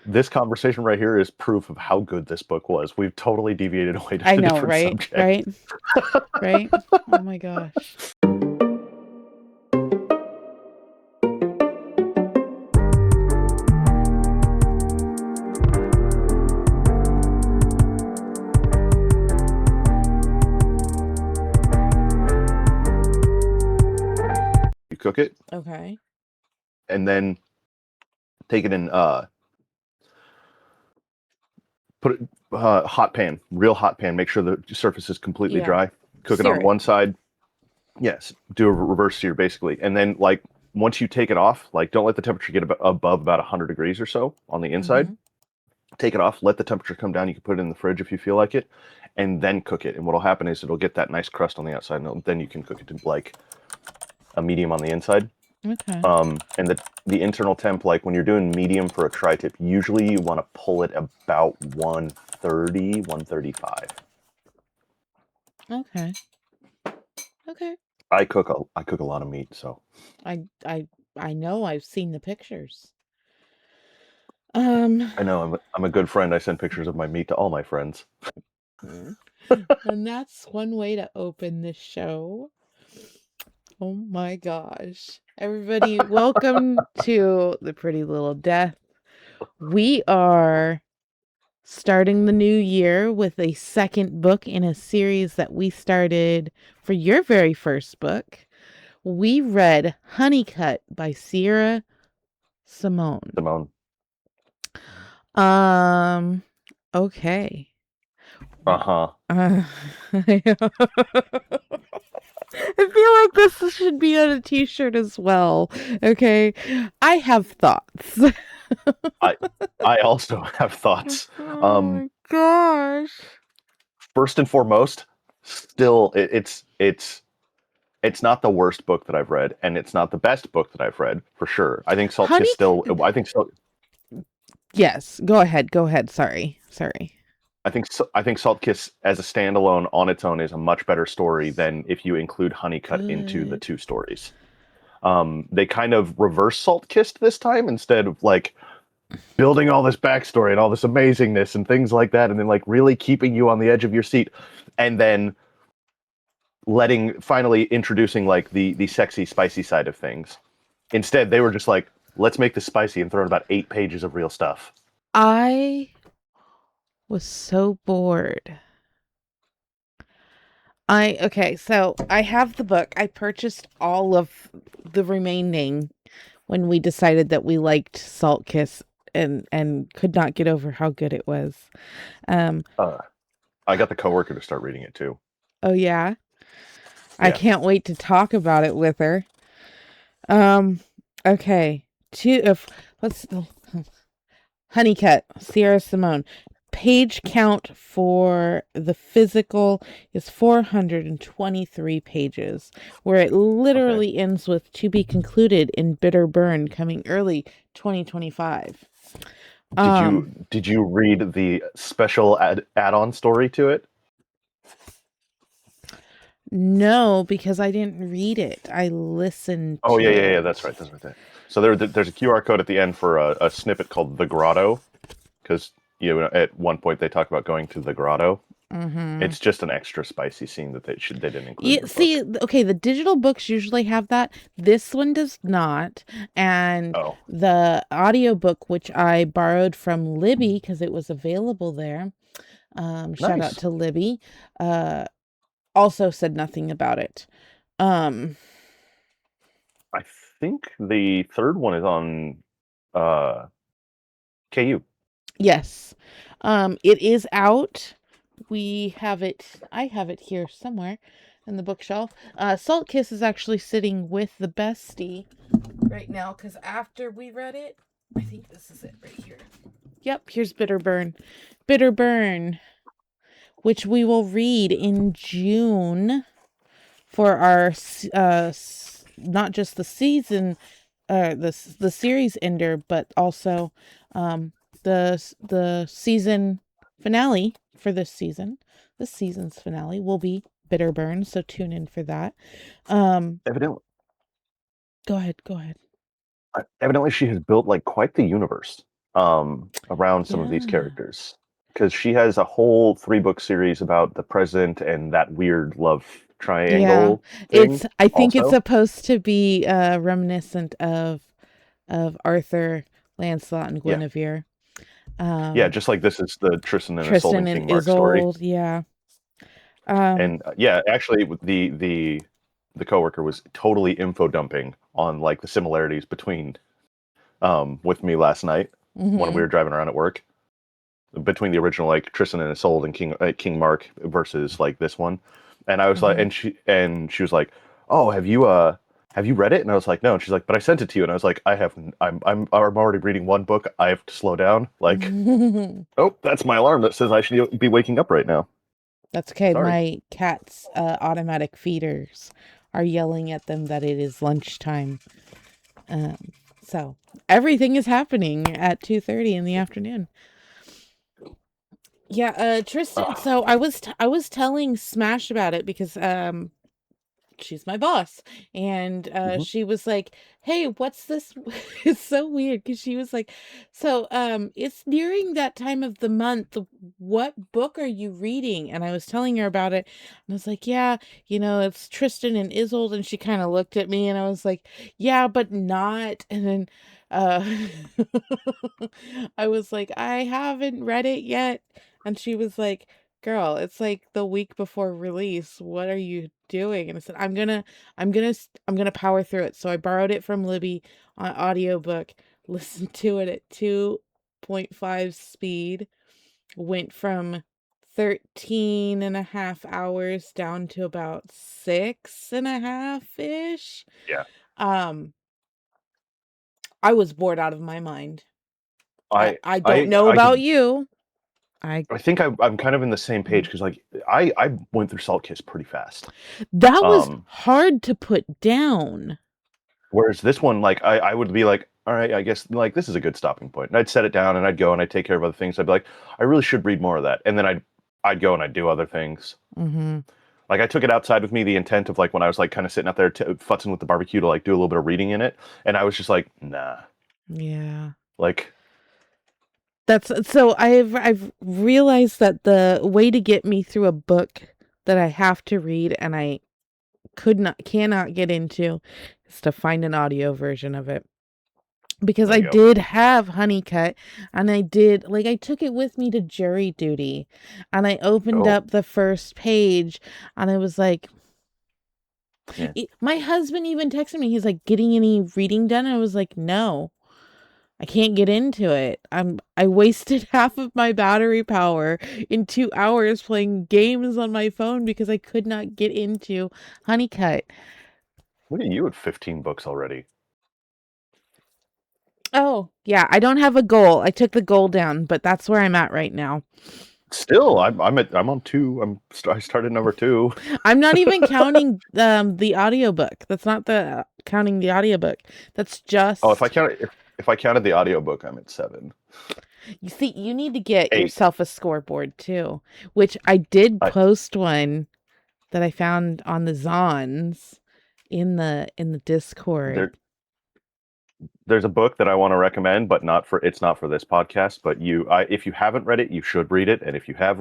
this conversation right here is proof of how good this book was. We've totally deviated away I to a know, different right? subject. Right? Right? Oh my gosh. You cook it Okay. and then take it in put it hot pan, real hot pan. Make sure the surface is completely Yeah. dry. Cook it Sear on it. one side. Yes, do a reverse sear basically, and then like once you take it off, like don't let the temperature get above about 100 degrees or so on the inside. Mm-hmm. Take it off, let the temperature come down. You can put it in the fridge if you feel like it, and then cook it. And what'll happen is it'll get that nice crust on the outside, and then you can cook it to like a medium on the inside. Okay. And the internal temp, like when you're doing medium for a tri-tip, usually you want to pull it about 130, 135. Okay. Okay. I cook a lot of meat, so I I I know I've seen the pictures. I know I'm a good friend. I send pictures of my meat to all my friends. And that's one way to open this show. Oh my gosh. Everybody, welcome to The Pretty Little Death. We are starting the new year with a second book in a series that we started for your very first book. We read Honeycutt by Sierra Simone. Simone. Um, okay. Uh-huh. I feel like this should be on a t-shirt as well. Okay. I have thoughts. I I also have thoughts. Oh Um, my gosh. First and foremost, still it's not the worst book that I've read, and it's not the best book that I've read for sure. I think Salt Kiss Honey. still. I think so. Yes. Go ahead. Go ahead. Sorry. Sorry. I think Salt Kiss as a standalone on its own is a much better story than if you include Honeycutt into the Good. two stories. They kind of reverse Salt Kissed this time instead of like building all this backstory and all this amazingness and things like that, and then like really keeping you on the edge of your seat, and then finally introducing like the sexy, spicy side of things. Instead, they were just like, let's make this spicy and throw in about 8 pages of real stuff. I was so bored. So I have the book. I purchased all of the remaining when we decided that we liked Salt Kiss and could not get over how good it was. Um, Uh, I got the coworker to start reading it too. oh yeah. I Yeah, can't wait to talk about it with her. Um, okay. Two if let's Honeycutt, Sierra Simone. Page count for the physical is 423 pages, where it okay. literally ends with to be concluded in Bitter Burn coming early 2025. Um, Did you read the special add-on story to it? no, because I didn't read it. I listened Oh to yeah. That's it. right. That's right. So there's a QR code at the end for a snippet called the Grotto, because at one point they talk about going to the Grotto. Mm-hmm. It's just an extra spicy scene that they didn't include in Yeah, the see, book. okay, the digital books usually have that. This one does not. And Oh, the audiobook, which I borrowed from Libby because it was available there, shout out nice. to Libby, uh, also said nothing about it. Um, I think the third one is on uh, KU. yes, it is out. We have it, I have it here somewhere in the bookshelf. Salt Kiss is actually sitting with the bestie right now because after we read it, I think this is it right here. Yep, here's Bitter Burn. Bitter Burn, which we will read in June for our not just the season the series ender, but also the season finale for this season. This season's finale will be Bitter Burn, so tune in for that. Um Evidently, go ahead, go ahead. evidently, she has built like quite the universe. around some of these Yeah. characters because she has a whole 3 book series about the president and that weird love Yeah. triangle thing. I think it's Also, supposed to be reminiscent of Arthur, Lancelot, and yeah, Guinevere. yeah, Um, just like this is the Tristan and Isolde Tristan and and King Mark story. Isolde, yeah. Um, And yeah, actually, the coworker was totally info dumping on like the similarities between with me last night when we mhm, were driving around at work between the original like Tristan and Isolde and King Mark versus like this one. And I was like, mhm. and she was like, "Oh, have you read it?" And I was like, "No." And she's like, "But I sent it to you." And I was like, I'm already reading 1 book. I have to slow down." Like, oh, that's my alarm that says I should be waking up right now. That's okay. Sorry. My cat's automatic feeders are yelling at them that it is lunchtime. Um, so everything is happening at 2:30 in the afternoon. Yeah, Tristan. Ugh. So I was telling Smash about it because she's my boss, and Mhm. she was like, "Hey, what's this?" It's so weird because she was like, "So it's nearing that time of the month. What book are you reading?" And I was telling her about it, and I was like, "Yeah, it's Tristan and Isolde." And she kind of looked at me, and I was like, "Yeah, but not." And then uh I was like, "I haven't read it yet." And she was like, "Girl, it's like the week before release. What are you doing?" And I said, I'm gonna power through it." So I borrowed it from Libby on audiobook, listened to it at 2.5 speed, went from 13 and a half hours down to about 6.5 ish. Yeah. Um, I was bored out of my mind. I I don't I know I about could you. I I think I'm kind of in the same page mm. because like I went through Salt Kiss pretty fast. That was Um, hard to put down. Whereas this one, like I would be like, all right, I guess like this is a good stopping point. And I'd set it down and I'd go and I'd take care of other things. I'd be like, I really should read more of that. And then I'd go and I'd do other things. Mhm. Like I took it outside with me, the intent of like when I was like kind of sitting out there futzing with the barbecue to like do a little bit of reading in it. And I was just like, nah. Yeah. Like, That's so I've realized that the way to get me through a book that I have to read and I cannot get into is to find an audio version of it. Because there I you go. did have Honeycutt, and I took it with me to jury duty, and I opened Oh, up the first page and I was like, yeah. my husband even texted me. He's like, "Getting any reading done?" And I was like, "No. I can't get into it. I wasted half of my battery power in 2 hours playing games on my phone because I could not get into Honeycutt." Look at you at 15 books already. Oh, yeah, I don't have a goal. I took the goal down, but that's where I'm at right now. Still, I'm on 2. I started number 2. I'm not even counting the audiobook. That's not the counting the audiobook. That's Oh, just if I counted the audiobook, I'm at 7. you see, you need to get 8. yourself a scoreboard too, which I did I post one that I found on the Zons in the Discord. there there's a book that I want to recommend, but it's not for this podcast. But if you haven't read it, you should read it. And if you have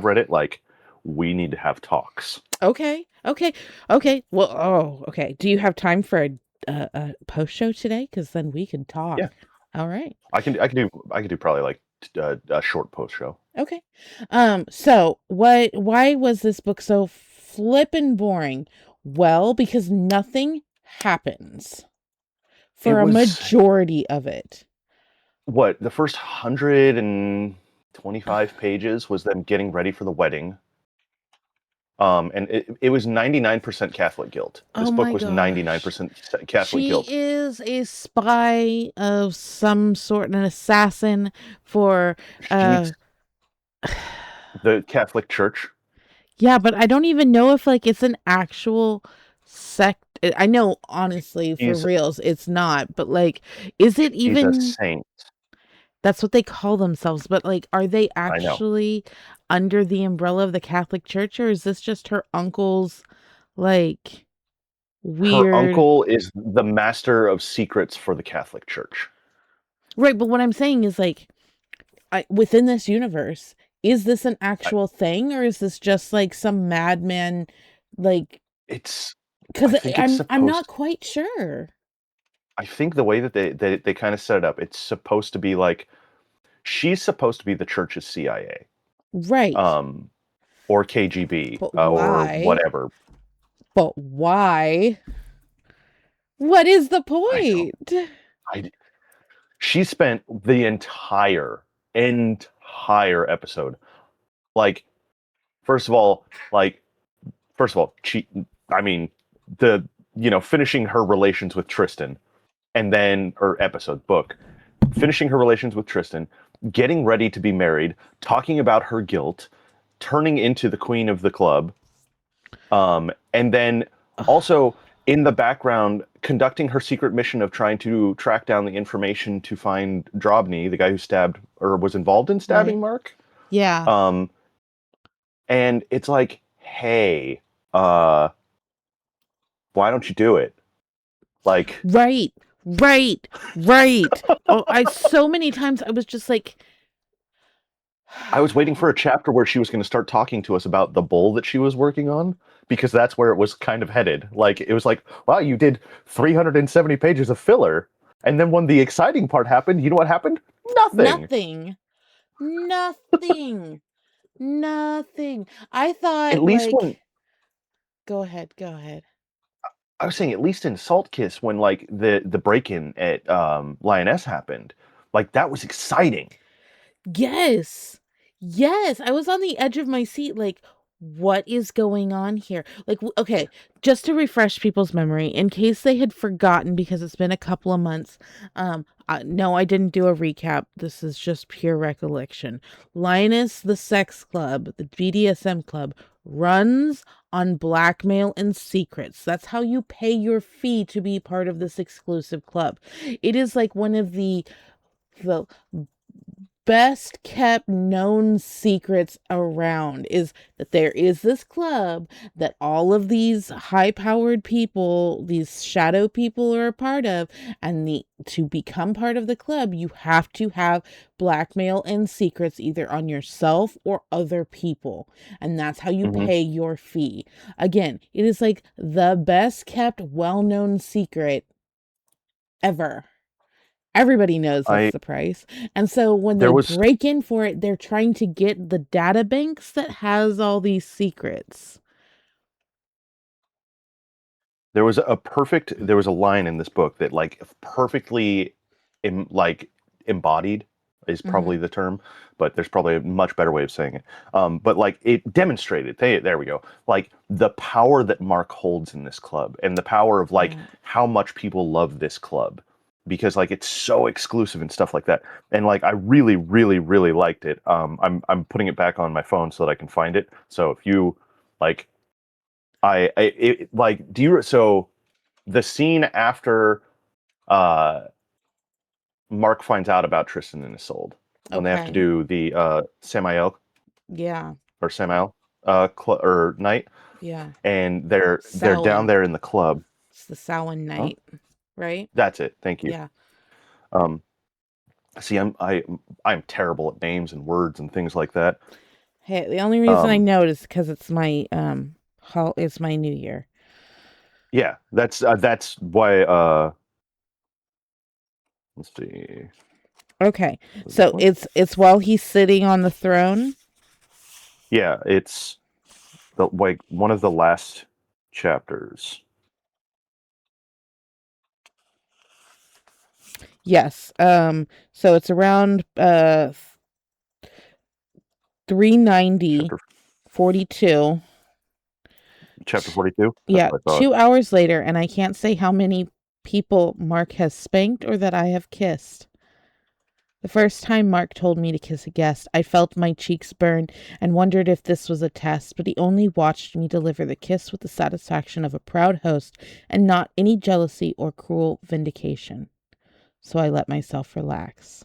read it, like we need to have talks. Okay. Okay. Okay. Well, oh, okay. Do you have time for a post show today? Because then we can Yeah, talk. All right. I could do probably like a short post show. Okay. So why was this book so flippin' boring? Well, because nothing happens It for a was majority of it. what the first 125 pages was them getting ready for the wedding. And it was 99% Catholic guilt. Oh This book my was gosh. 99% Catholic She guilt. is a spy of some sort, an assassin for uh She's the Catholic Church. yeah, but I don't even know if like it's an actual sect. I know honestly for She's reals it's not, but like is it she's a even saint. that's what they call themselves, but like are they I know. actually under the umbrella of the Catholic Church or is this just her uncle's like Her weird uncle is the master of secrets for the Catholic Church. Right, but what I'm saying is like within this universe, is this an I, actual thing or is this just like some madman like it's cuz I think it's I'm not supposed. quite sure. I think the way that they kind of set it up, it's supposed to be like she's supposed to be the church's CIA, Right. um, or KGB, But or why? whatever. But why? What is the I don't. point? I She spent the entire episode, like, first of all, like, she. I mean, the finishing her relations with Tristan, and then or episode book, finishing her relations with Tristan, getting ready to be married, talking about her guilt, turning into the queen of the club, and then also in the background conducting her secret mission of trying to track down the information to find Drobny, the guy who stabbed or was involved in Right. stabbing Mark. Yeah. Um, and it's like, hey, uh, why don't you do it? Like, Right. Right. Right. Oh, I so many times I was just like I was waiting for a chapter where she was going to start talking to us about the bull that she was working on, because that's where it was kind of headed. Like, it was like, wow, you did 370 pages of filler. And then when the exciting part happened, you know what happened? Nothing. nothing. Nothing. Nothing. I At thought least when like go ahead, go ahead. I was saying, at least in Salt Kiss, when like the break in at Lyonesse happened, like that was exciting. Yes. Yes. I was on the edge of my seat, like, what is going on here? Like, okay, just to refresh people's memory, in case they had forgotten because it's been a couple of months. No, I didn't do a recap. This is just pure recollection. Linus, the sex club, the BDSM club, runs on blackmail and secrets. That's how you pay your fee to be part of this exclusive club. It is like one of the best kept known secrets around is that there is this club that all of these high powered people, these shadow people are a part of, and the to become part of the club you have to have blackmail and secrets either on yourself or other people, and that's how you Hmm. pay your fee. Again, it is like the best kept well-known secret ever. Everybody knows that's I the price. And so when they there was break in for it, they're trying to get the data banks that has all these secrets. there was a line in this book that like perfectly like embodied is Mm-hmm. probably the term, but there's probably a much better way of saying it. But like it demonstrated, there we go, like the power that Mark holds in this club, and the power of like Right. how much people love this club, because like it's so exclusive and stuff like that. And like I really, really, really liked it. I'm putting it back on my phone so that I can find it. So if you like, like, do you so the scene after uh Mark finds out about Tristan and Isolde, when they have to Okay. do the Samael Yeah. or Samael or night, Yeah. and they're down Samhain. there in the club. It's the Samhain Huh? night, right? That's it. Thank you. Yeah. Um, See, I'm terrible at names and words and things like that. Hey, the only reason I Um, know it is because it's my it's my new year. yeah, that's why. Let's see. Okay. Was this So one? it's while he's sitting on the throne. Yeah, it's the like one of the last chapters. Yes. So it's around 390 Chapter 42. chapter 42. That's Yeah, what I thought. 2 hours later, and I can't say how many people Mark has spanked or that I have kissed. The first time Mark told me to kiss a guest, I felt my cheeks burn and wondered if this was a test, but he only watched me deliver the kiss with the satisfaction of a proud host and not any jealousy or cruel vindication. So I let myself relax.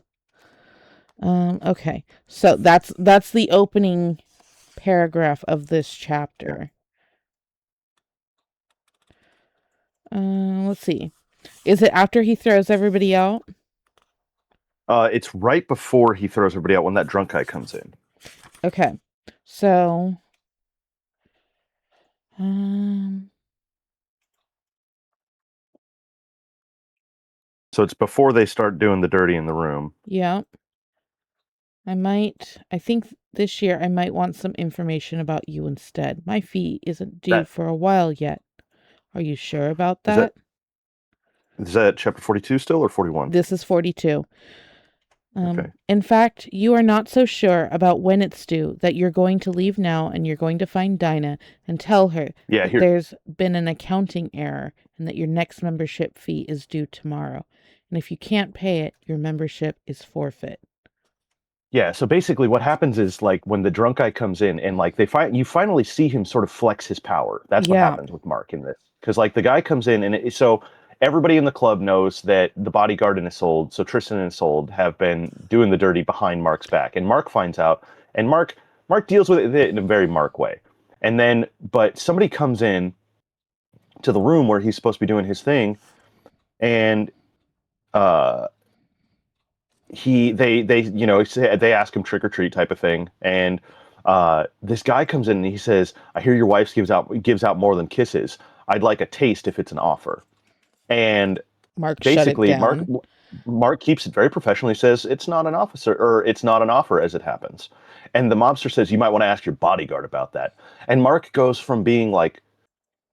Okay. So that's the opening paragraph of this Yeah. chapter. Let's see. Is it after he throws everybody out? It's right before he throws everybody out when that drunk guy comes in. Okay. So, um, So it's before they start doing the dirty in the room. yeah. I think this year I might want some information about you instead. My fee isn't due That for a while yet. Are you sure about is that that? is that chapter 42 still or 41? This is 42. Okay. In fact, you are not so sure about when it's due that you're going to leave now and you're going to find Dinah and tell her Yeah, that here. there's been an accounting error and that your next membership fee is due tomorrow. And if you can't pay it, your membership is forfeit. Yeah, so basically what happens is like when the drunk guy comes in and like you finally see him sort of flex his power. That's what Yeah, happens with Mark in this. Cuz like the guy comes in and so everybody in the club knows that the bodyguard and Isolde, so Tristan and Isolde have been doing the dirty behind Mark's back. And Mark finds out and Mark deals with it in a very Mark way. And then but somebody comes in to the room where he's supposed to be doing his thing and uh they they ask him trick or treat type of thing, and this guy comes in and he says, "I hear your wife gives out more than kisses. I'd like a taste if it's an offer." And Mark shut it basically, Mark down. Mark keeps it very professional. He says it's not an officer or it's not an offer as it happens. And the mobster says you might want to ask your bodyguard about that. And Mark goes from being like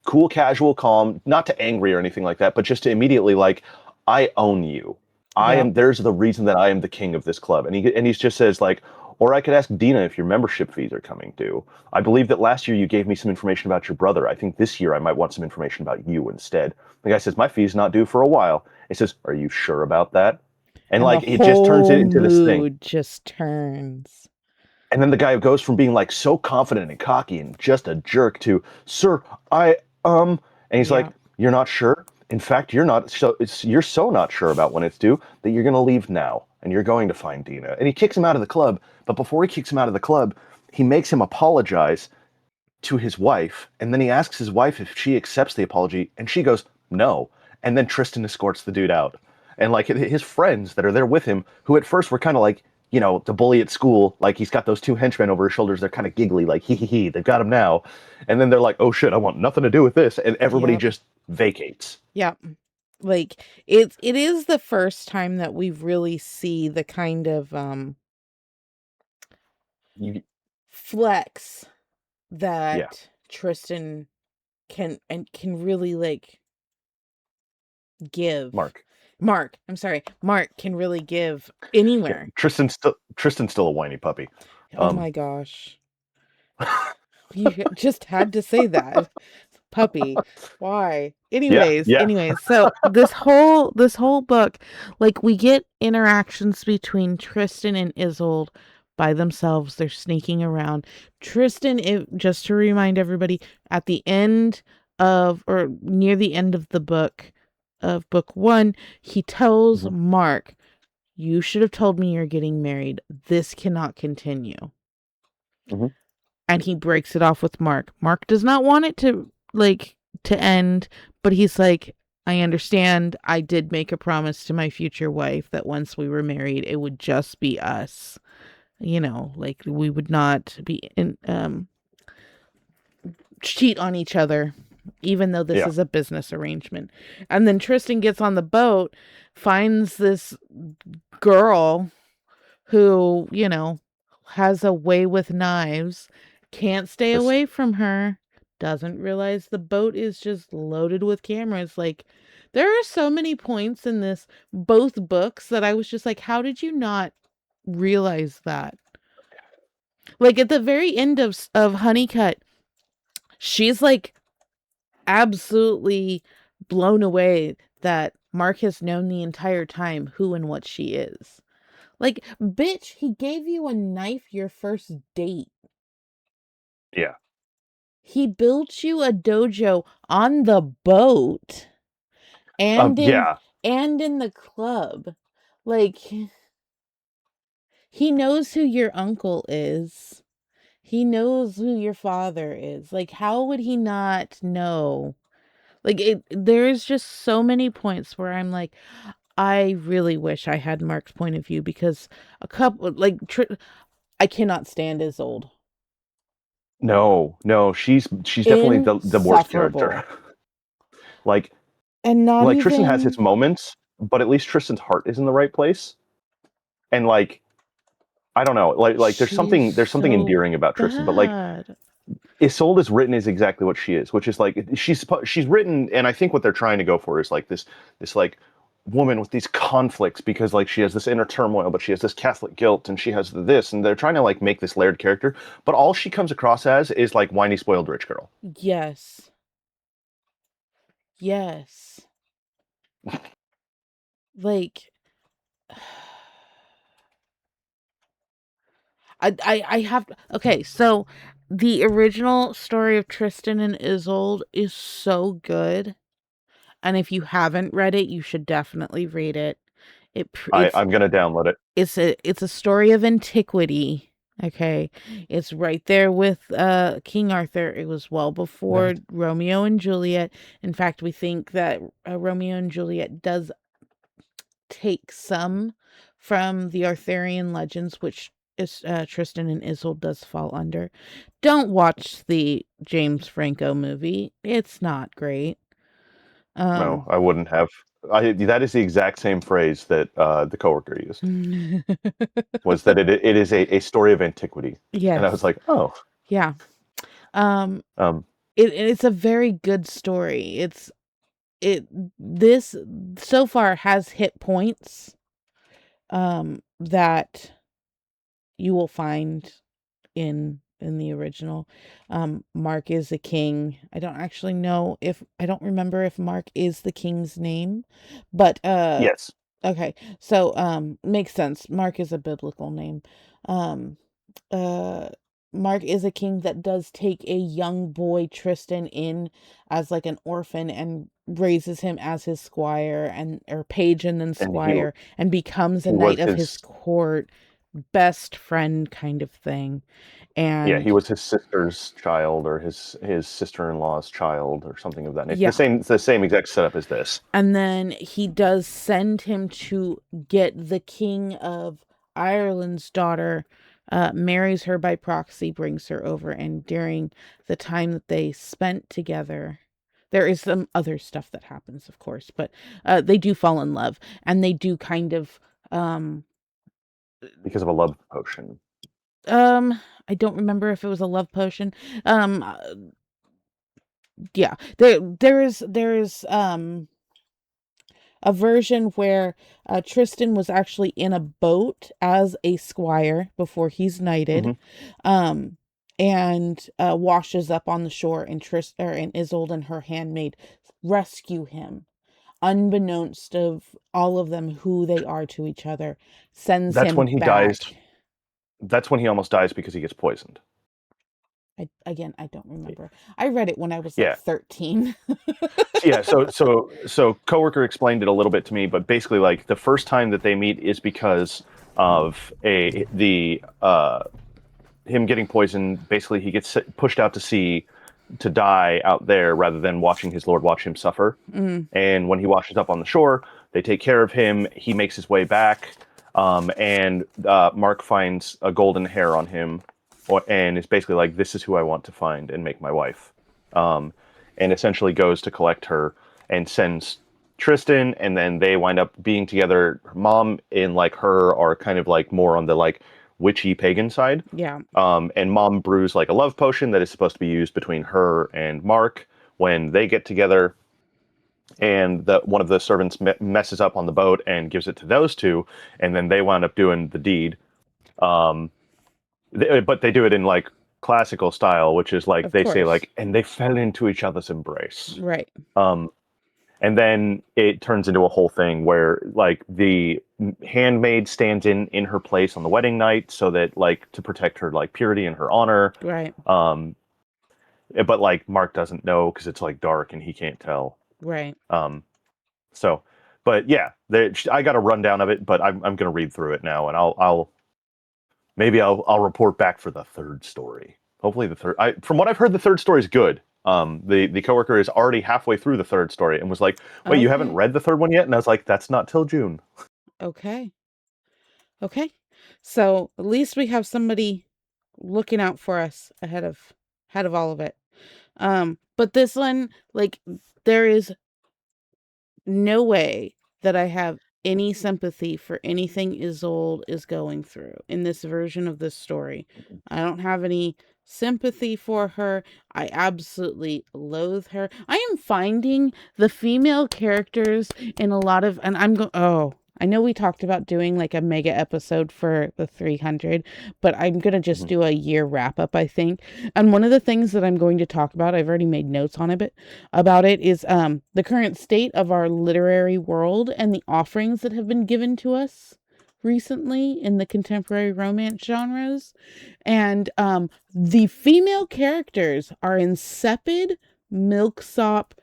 cool, casual, calm, not to angry or anything like that, but just to immediately like, I own you. I Yeah. am. There's the reason that I am the king of this club, and he just says like, or I could ask Dina if your membership fees are coming due. I believe that last year you gave me some information about your brother. I think this year I might want some information about you instead. The guy says my fee's not due for a while. He says, are you sure about that? And And the like it just turns whole it into this thing. mood just turns. And then the guy goes from being like so confident and cocky and just a jerk to, "Sir, I and he's Yeah. like, "You're not sure? In fact, you're so not sure about when it's due that you're going to leave now and you're going to find Dina." And he kicks him out of the club, but before he kicks him out of the club, he makes him apologize to his wife, and then he asks his wife if she accepts the apology, and she goes, "No." And then Tristan escorts the dude out. And like his friends that are there with him, who at first were kind of like, the bully at school, like he's got those two henchmen over his shoulders, they're kind of giggly, like hee hee hee, they've got him now. And then they're like, "Oh shit, I want nothing to do with this." And everybody Yep. just vacates. Yep. Like it is the first time that we really see the kind of You, flex yeah, that Tristan can really like give. Mark. I'm sorry. Mark can really give Yeah, anywhere. Tristan's still a whiny puppy. Oh Um, my gosh. You just had to say that. Puppy. Why? yeah, Anyways, yeah. anyways, so this whole book, like we get interactions between Tristan and Isolde by themselves. They're sneaking around. Just to remind everybody, at the end of or near the end of the book of book 1, he tells Mhm, Mark, "You should have told me you're getting married. This cannot continue." mhm. And he breaks it off with Mark. Mark does not want it to end, but he's like, "I understand. I did make a promise to my future wife that once we were married, it would just be us. Like we would not be cheat on each other, even though this Yeah. is a business arrangement." And then Tristan gets on the boat, finds this girl who, has a way with knives, can't stay This away from her, doesn't realize the boat is just loaded with cameras. Like, there are so many points in both books that I was just like, how did you not realize that? Like, at the very end of Honeycutt, she's like absolutely blown away that Mark has known the entire time who and what she is. Like, bitch, he gave you a knife your first date. yeah. He built you a dojo on the boat and in Yeah. and in the club. Like, he knows who your uncle is. He knows who your father is. Like, how would he not know? Like, there's just so many points where I'm like, I really wish I had Mark's point of view because a couple like I cannot stand Isolde. No, she's definitely the worst character. Insufferable. like And not like Tristan has his even moments, but at least Tristan's heart is in the right place. And like I don't know, like she's there's something so endearing about Tristan, but like bad. Isolde is written as exactly what she is, which is like she's written, and I think what they're trying to go for is like this like woman with these conflicts because like she has this inner turmoil, but she has this Catholic guilt, and she has this, and they're trying to like make this layered character, but all she comes across as is like whiny spoiled rich girl. Yes. Yes. Like I have okay, so the original story of Tristan and Isolde is so good. And if you haven't read it, you should definitely read it. It pr- I'm gonna download it. it's a story of antiquity. Okay. It's right there with King Arthur. It was well before Romeo and Juliet. In fact, we think that Romeo and Juliet does take some from the Arthurian legends, which is Tristan and Isolde does fall under. Don't watch the James Franco movie. It's not great. No, Um I wouldn't have. That is the exact same phrase that the coworker used. Was that it is a story of antiquity, and I was Yes. like, oh, Yeah. Um um, it's a very good story. It this so far has hit points that you will find in the original. Mark is a king. I don't actually know if I don't remember if Mark is the king's name, but yes, okay. So makes sense. Mark is a biblical name. Um uh Mark is a king that does take a young boy Tristan in as like an orphan and raises him as his squire and or page and then and squire and becomes a he was knight of his his court, best friend kind of thing. yeah, he And was his sister's child or his sister-in-law's child or something of that nature. yeah, It's the same exact setup as this. and then he does send him to get the king of Ireland's daughter, marries her by proxy, brings her over, and during the time that they spent together, there is some other stuff that happens, of course, but they do fall in love, and they do kind of, um, Because of a love potion. um, I don't remember if it was a love potion. Um, uh, yeah, there is a version where Tristan was actually in a boat as a squire before he's knighted, Hmm. um, and washes up on the shore, and and Isolde and her handmaid rescue him, unbeknownst of all of them who they are to each other, sends That's when him he dies. back. That's when he almost dies because he gets poisoned. I don't remember. I read it when I was like Yeah, 13. yeah. So coworker explained it a little bit to me, but basically, like the first time that they meet is because of a the him getting poisoned. Basically, he gets pushed out to sea to die out there rather than watching his lord watch him suffer. Mm, And when he washes up on the shore, they take care of him. He makes his way back, and Mark finds a golden hair on him, and is basically like, "This is who I want to find and make my wife," and essentially goes to collect her and sends Tristan, and then they wind up being together. Her mom and like her are kind of like more on the like witchy pagan side, yeah, and mom brews like a love potion that is supposed to be used between her and Mark when they get together, and one of the servants messes up on the boat and gives it to those two, and then they wind up doing the deed. Um, but they do it in like classical style, which is like of they say course. like, and they fell into each other's embrace. Right, Um, and then it turns into a whole thing where like the handmaid stands in her place on the wedding night so that like to protect her like purity and her honor. right, Um, but like Mark doesn't know because it's like dark and he can't tell. right. Um, So, but yeah, I got a rundown of it, but I'm gonna read through it now, and I'll report back for the third story. Hopefully, the third. From what I've heard, the third story is good. The coworker is already halfway through the third story and was like, "Wait, you haven't Okay. read the third one yet?" And I was like, "That's not till June." Okay. Okay. So at least we have somebody looking out for us ahead of all of it. But this one, like, there is no way that I have any sympathy for anything Isolde is going through in this version of this story. I don't have any sympathy for her. I absolutely loathe her. I am finding the female characters in a lot of, and I'm going, oh, I know we talked about doing like a mega episode for the 300, but I'm going to just Mhm. do a year wrap up, I think. And one of the things that I'm going to talk about, I've already made notes on it, about it is the current state of our literary world and the offerings that have been given to us recently in the contemporary romance genres. And the female characters are insipid, milksop,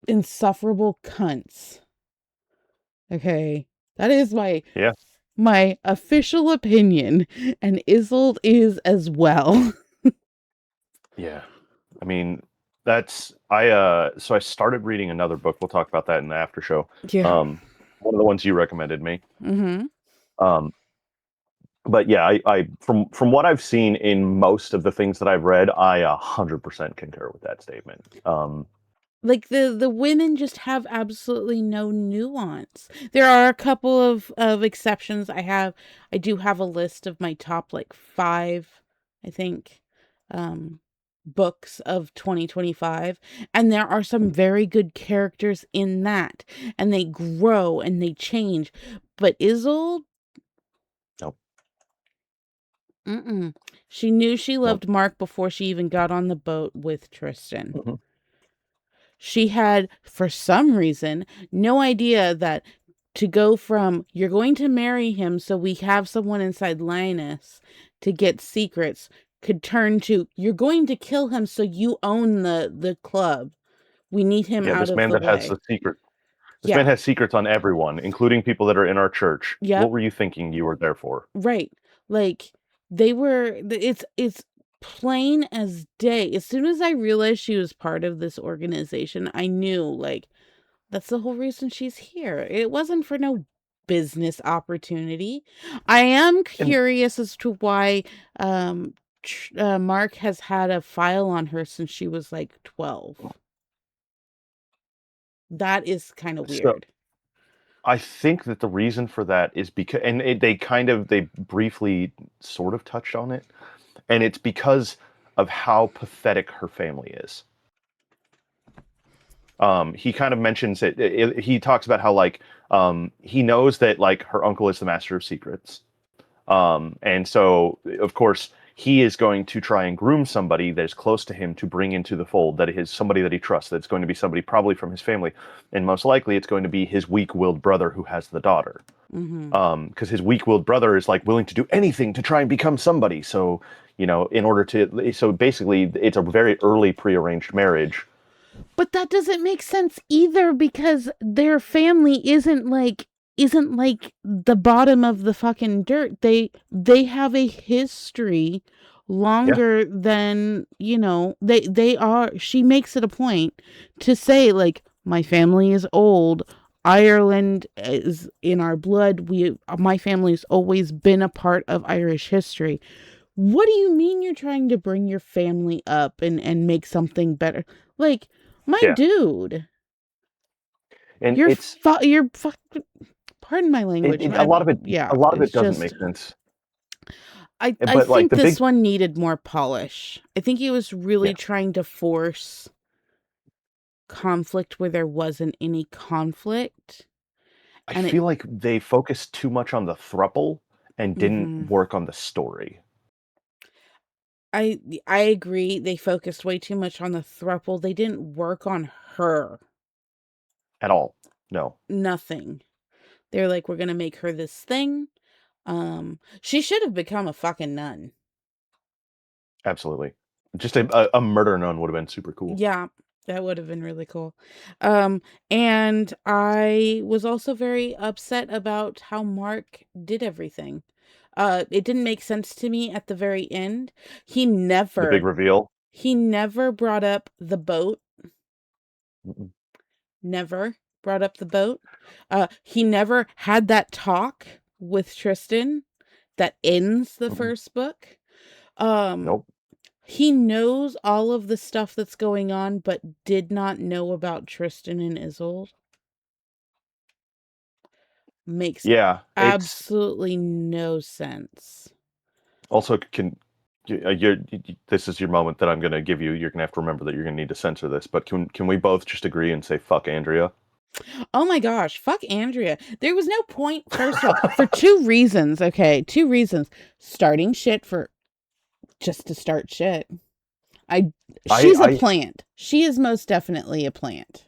insufferable cunts. Okay. That is Yeah, my official opinion, and Isolde is as well. yeah. I mean, that's so I started reading another book. We'll talk about that in the after show. Yeah. Um, one of the ones you recommended me. Mm-hmm. Um, but yeah, I from what I've seen in most of the things that I've read, I 100% concur with that statement. Like the women just have absolutely no nuance. There are a couple of exceptions. I do have a list of my top like 5, I think, um books of 2025, and there are some very good characters in that, and they grow and they change. But Isolde, Nope, mm-mm. She knew she nope. loved Mark before she even got on the boat with Tristan. Mhm. She had, for some reason, no idea that to go from you're going to marry him so we have someone inside Lyonesse to get secrets could turn to you're going to kill him so you own the club. We need him Yeah, out this of man the that has way. the secret. This man Yeah. has secrets on everyone, including people that are in our church. What Yep. were you thinking you were there for? Right. Like it's plain as day. As soon as I realized she was part of this organization, I knew like that's the whole reason she's here. It wasn't for no business opportunity. I am And curious as to why Mark has had a file on her since she was like 12. That is kind of so weird. I think that the reason for that is because, and they briefly sort of touched on it, and it's because of how pathetic her family is. He kind of mentions he talks about how like he knows that like her uncle is the master of secrets. And so, of course, he is going to try and groom somebody that is close to him to bring into the fold, that is somebody that he trusts, that's going to be somebody probably from his family. And most likely it's going to be his weak willed brother who has the daughter. Mm-hmm. Because his weak willed brother is like willing to do anything to try and become somebody. So, in order to, so basically it's a very early prearranged marriage. But that doesn't make sense either because their family isn't like the bottom of the fucking dirt. They have a history Yeah. longer than, they are. She makes it a point to say like my family is old. Ireland is in our blood. My family's always been a part of Irish history. What do you mean you're trying to bring your family up and make something better? Like, my Yeah. dude, And pardon my language. a lot of Yeah, a lot of it's it doesn't just, make sense. I But like think the big, this one needed more polish. I think he was really yeah, trying to force conflict where there wasn't any conflict. I And it, feel like they focused too much on the thruple and didn't mhm. work on the story I agree. They focused way too much on the throuple. They didn't work on her. at all. No, Nothing. They're like, we're gonna make her this thing. She should have become a fucking nun. absolutely. Just a murder nun would have been super cool. Yeah, that would have been really cool. And I was also very upset about how Mark did everything. It didn't make sense to me at the very end. He The big never, reveal. He never brought up the boat. Mm-mm. Never brought up the boat. He never had that talk with Tristan that ends the Mm-mm. first book. Um, Nope. he knows all of the stuff that's going on, but did not know about Tristan and Isolde. Makes Yeah, it's absolutely no sense. also this is your moment that I'm going to give you. You're going to have to remember that you're going to need to censor this. But can we both just agree and say fuck Andrea? Oh my gosh, fuck Andrea. There was no point, first of all, for two reasons, okay? Two reasons. Starting shit for just to start shit. I I she's a I plant. She is most definitely a plant.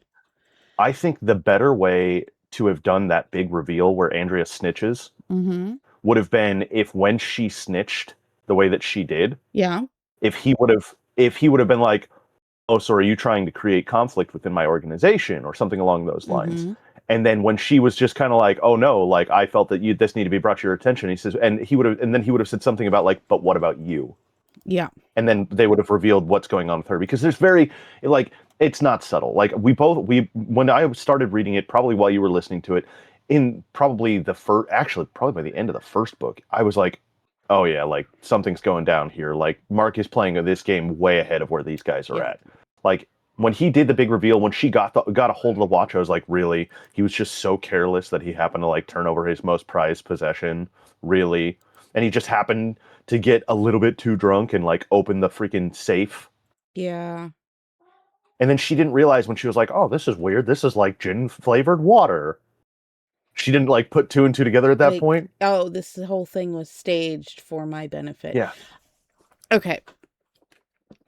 I think the better way to have done that big reveal where Andrea snitches Mm-hmm. would have been if when she snitched the way that she did, Yeah. if he would have been like, "Oh, so are you trying to create conflict within my organization or something along those lines?" Mm-hmm. And then when she was just kind of like, "Oh no, like I felt that you this need to be brought to your attention," he says, and then he would have said something about like, "But what about you?" Yeah. And then they would have revealed what's going on with her because there's very like it's not subtle. Like we when I started reading it, probably while you were listening to it, in probably the first actually probably by the end of the first book, I was like, oh yeah, like something's going down here. Like Mark is playing this game way ahead of where these guys are Yeah. at. Like when he did the big reveal, when she got a hold of the watch, I was like, really? He was just so careless that he happened to like turn over his most prized possession, really, and he just happened to get a little bit too drunk and like open the freaking safe. Yeah. And then she didn't realize when she was like, "Oh, this is weird. This is like gin flavored water." She didn't like put two and two together at that Like, point. oh, this whole thing was staged for my benefit. Yeah. Okay.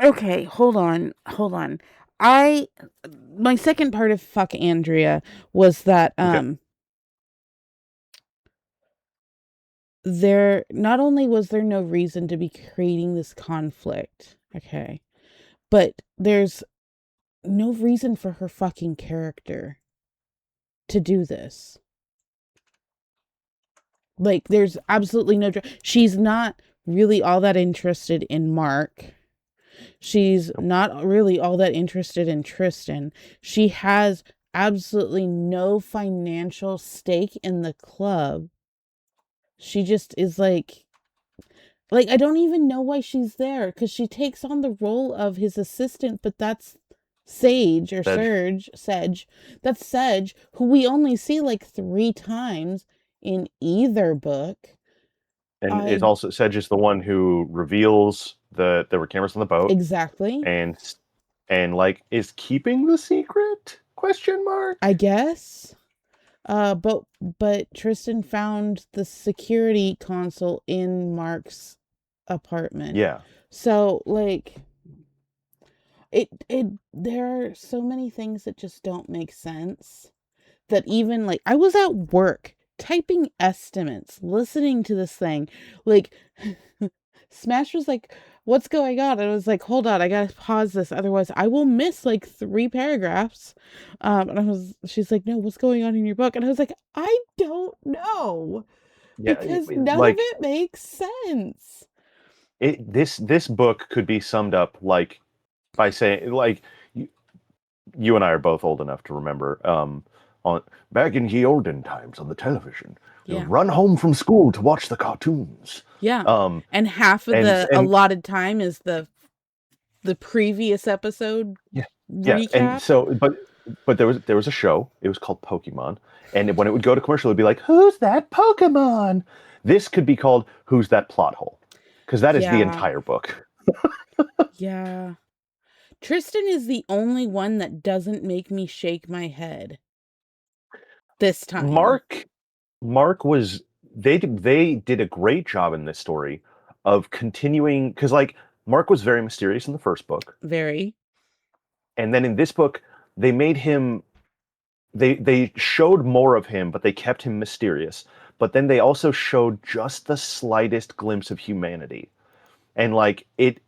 Okay, hold on. Hold on. I My second part of fuck Andrea was that Okay. there not only was there no reason to be creating this conflict, okay, but there's no reason for her fucking character to do this. Like, there's absolutely no. She's not really all that interested in Mark. She's Nope. not really all that interested in Tristan. She has absolutely no financial stake in the club. She just is like I don't even know why she's there because she takes on the role of his assistant, but that's Sage or Sedge. Sedge. That's Sedge, who we only see like 3 times in either book. And it's I also Sedge is the one who reveals that there were cameras on the boat exactly. and like is keeping the secret? Question mark. I guess. But Tristan found the security console in Mark's apartment. Yeah. So like it there are so many things that just don't make sense. That even like I was at work typing estimates, listening to this thing. Like Smash was like, "What's going on?" And I was like, "Hold on, I gotta pause this, otherwise I will miss like 3 paragraphs." She's like, "No, what's going on in your book?" And I was like, "I don't know Yeah. because none of Like it makes sense." this book could be summed up like by saying like you and I are both old enough to remember on back in ye olden times on the television, you would Yeah, run home from school to watch the cartoons. yeah. Um, And half of and the and allotted time is the previous episode yeah, yeah, and recap. so but there was a show. It was called Pokemon, and when it would go to commercial, it'd be like, "Who's that Pokemon?" This could be called "Who's That Plot Hole," because that is the Yeah, entire book. yeah. Tristan is the only one that doesn't make me shake my head this time. Mark Mark was they did a great job in this story of continuing because like Mark was very mysterious in the first book, Very. and then in this book they made him they showed more of him, but they kept him mysterious. But then they also showed just the slightest glimpse of humanity, and like it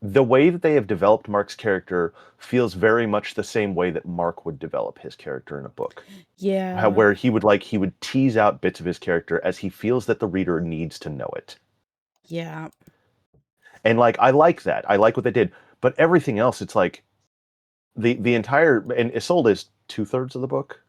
the way that they have developed Mark's character feels very much the same way that Mark would develop his character in a book. Yeah. Where he would tease out bits of his character as he feels that the reader needs to know it. Yeah. And like I like that. I like what they did. But everything else, it's like the entire, and Isolde is 2/3 of the book,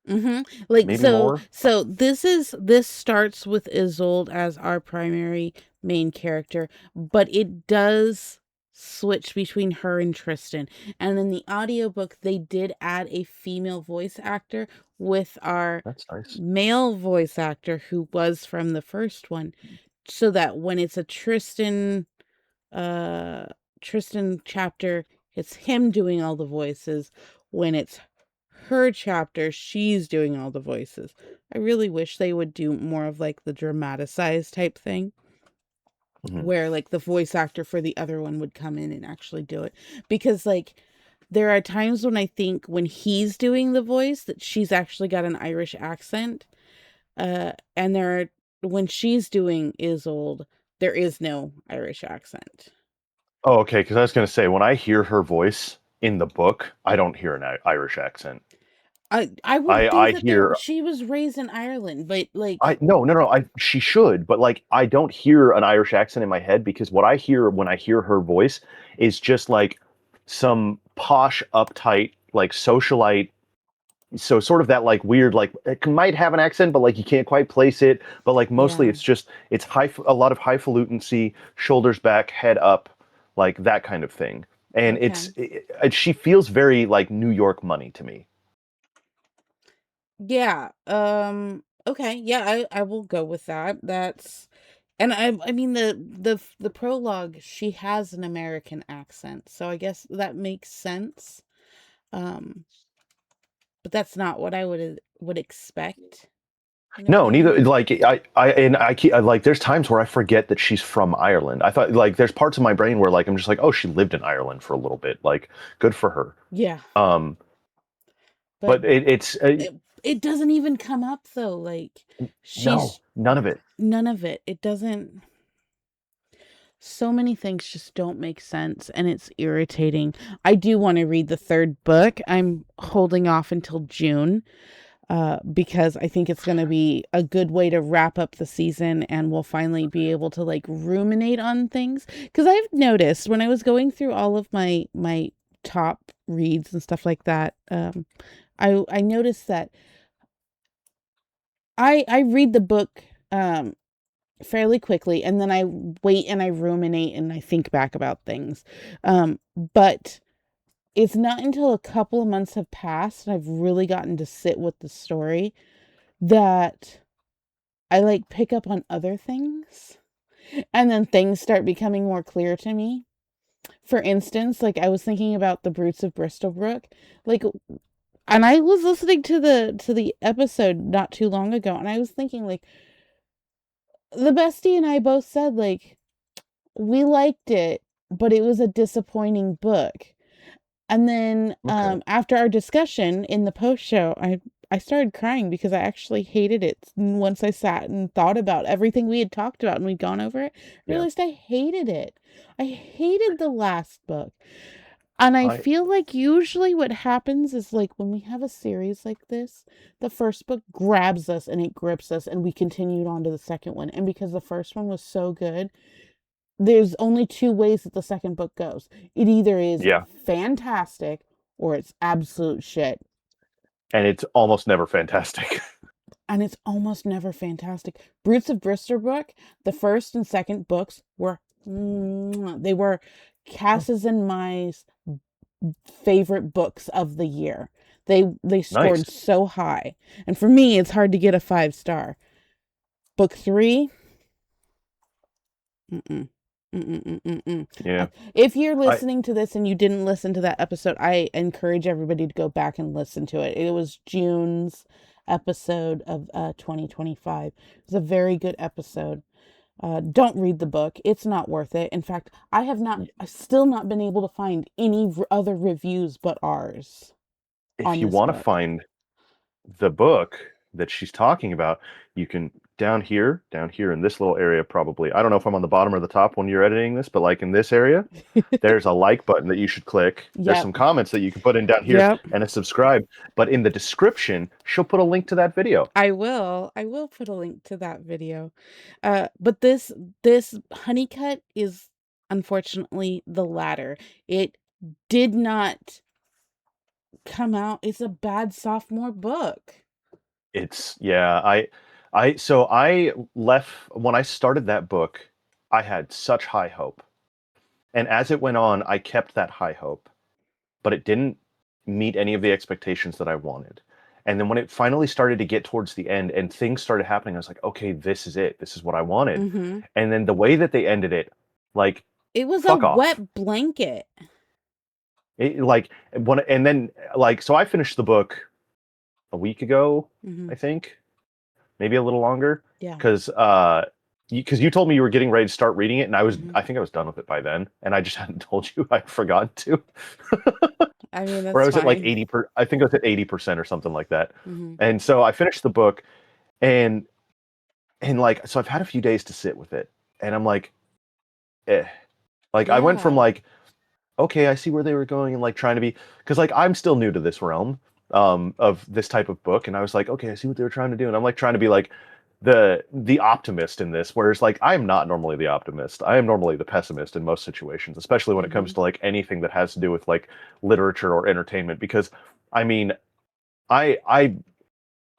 Like maybe more. this starts with Isolde as our primary main character, but it does switch between her and Tristan. And in the audiobook they did add a female voice actor with our That's nice. male voice actor who was from the first one, so that when it's a uh Tristan chapter, it's him doing all the voices. When it's her chapter, she's doing all the voices. I really wish they would do more of like the dramatized type thing, Mhm. where like the voice actor for the other one would come in and actually do it. Because like there are times when I think when he's doing the voice that she's actually got an Irish accent. And there are, when she's doing Isolde, there is no Irish accent. Oh, okay. Because I was going to say, when I hear her voice in the book, I don't hear an Irish accent. I would think I that hear she was raised in Ireland, but I like no. She should, but like I don't hear an Irish accent in my head because what I hear when I hear her voice is just like some posh, uptight, like socialite. So sort of that like weird, like it might have an accent, but like you can't quite place it. But like mostly yeah, it's just it's a lot of highfalutincy, shoulders back, head up, like that kind of thing. And okay. she feels very like New York money to me. Yeah. Okay. Yeah, I will go with that. That's, and I mean the prologue, she has an American accent. So I guess that makes sense. Um but that's not what I would expect in a No, neither. female. Like I keep like. There's times where I forget that she's from Ireland. I thought like there's parts of my brain where like I'm just like, oh, she lived in Ireland for a little bit. Like, good for her. Yeah. Um, But but it's it doesn't even come up though. Like no, she's none of it. none of it. It doesn't. So many things just don't make sense and it's irritating. I do want to read the third book. I'm holding off until June, because I think it's going to be a good way to wrap up the season and we'll finally be able to like ruminate on things. Because I've noticed when I was going through all of my top reads and stuff like that, I noticed that I read the book fairly quickly and then I wait and I ruminate and I think back about things. But it's not until a couple of months have passed and I've really gotten to sit with the story that I like pick up on other things and then things start becoming more clear to me. For instance, like I was thinking about the Brutes of Bristolbrook, like, and I was listening to the episode not too long ago and I was thinking like the bestie and I both said like we liked it, but it was a disappointing book. And then Okay. after our discussion in the post show, I started crying because I actually hated it. Once I sat and thought about everything we had talked about and we'd gone over it, I Yeah. realized I hated it. I hated the last book. And I I feel like usually what happens is like when we have a series like this, the first book grabs us and it grips us and we continued on to the second one. And because the first one was so good, there's only two ways that the second book goes. It either is yeah, fantastic or it's absolute shit. and it's almost never fantastic. And it's almost never fantastic. Brutes of Bristolbrook, the first and second books were they were Oh, Cass's and my favorite books of the year. They scored nice. so high. And for me, it's hard to get a 5 star. Book 3, mm-mm. Mm-mm-mm-mm-mm. Yeah. If you're I listening to this and you didn't listen to that episode, I encourage everybody to go back and listen to it. It was June's episode of 2025. It was a very good episode. Don't read the book. It's not worth it. In fact, I've still not been able to find any other reviews but ours if on you this want to book. find the book that she's talking about, you can down here in this little area probably. I don't know if I'm on the bottom or the top when you're editing this, but like in this area, there's a like button that you should click. There's Yep. some comments that you can put in down here Yep. and a subscribe. But in the description, she'll put a link to that video. I will. I will put a link to that video. But this Honeycutt is unfortunately, the latter. It did not come out. It's a bad sophomore book. It's yeah, I left when I started that book, I had such high hope. And as it went on, I kept that high hope, but it didn't meet any of the expectations that I wanted. And then when it finally started to get towards the end and things started happening, I was like, okay, this is it. This is what I wanted. Mm-hmm. And then the way that they ended it, like, It was a fuck off. wet blanket. Like and then like so I finished the book a week ago, Mm-hmm. I think, maybe a little longer, Yeah. because you told me you were getting ready to start reading it, and Mm-hmm. I think I was done with it by then, and I just hadn't told you. I forgot to. I mean, Or I that's was at like fine. 80 per. I think I was at 80% or something like that. Mm-hmm. And so I finished the book, and like so I've had a few days to sit with it, and I'm like, eh. Like I went from Yeah. like, okay, I see where they were going, and like trying to be, because like I'm still new to this realm of this type of book, and I was like, okay, I see what they were trying to do, and I'm like trying to be like the optimist in this, whereas like I'm not normally the optimist. I am normally the pessimist in most situations, especially when it Mm-hmm. comes to like anything that has to do with like literature or entertainment, because I mean, I I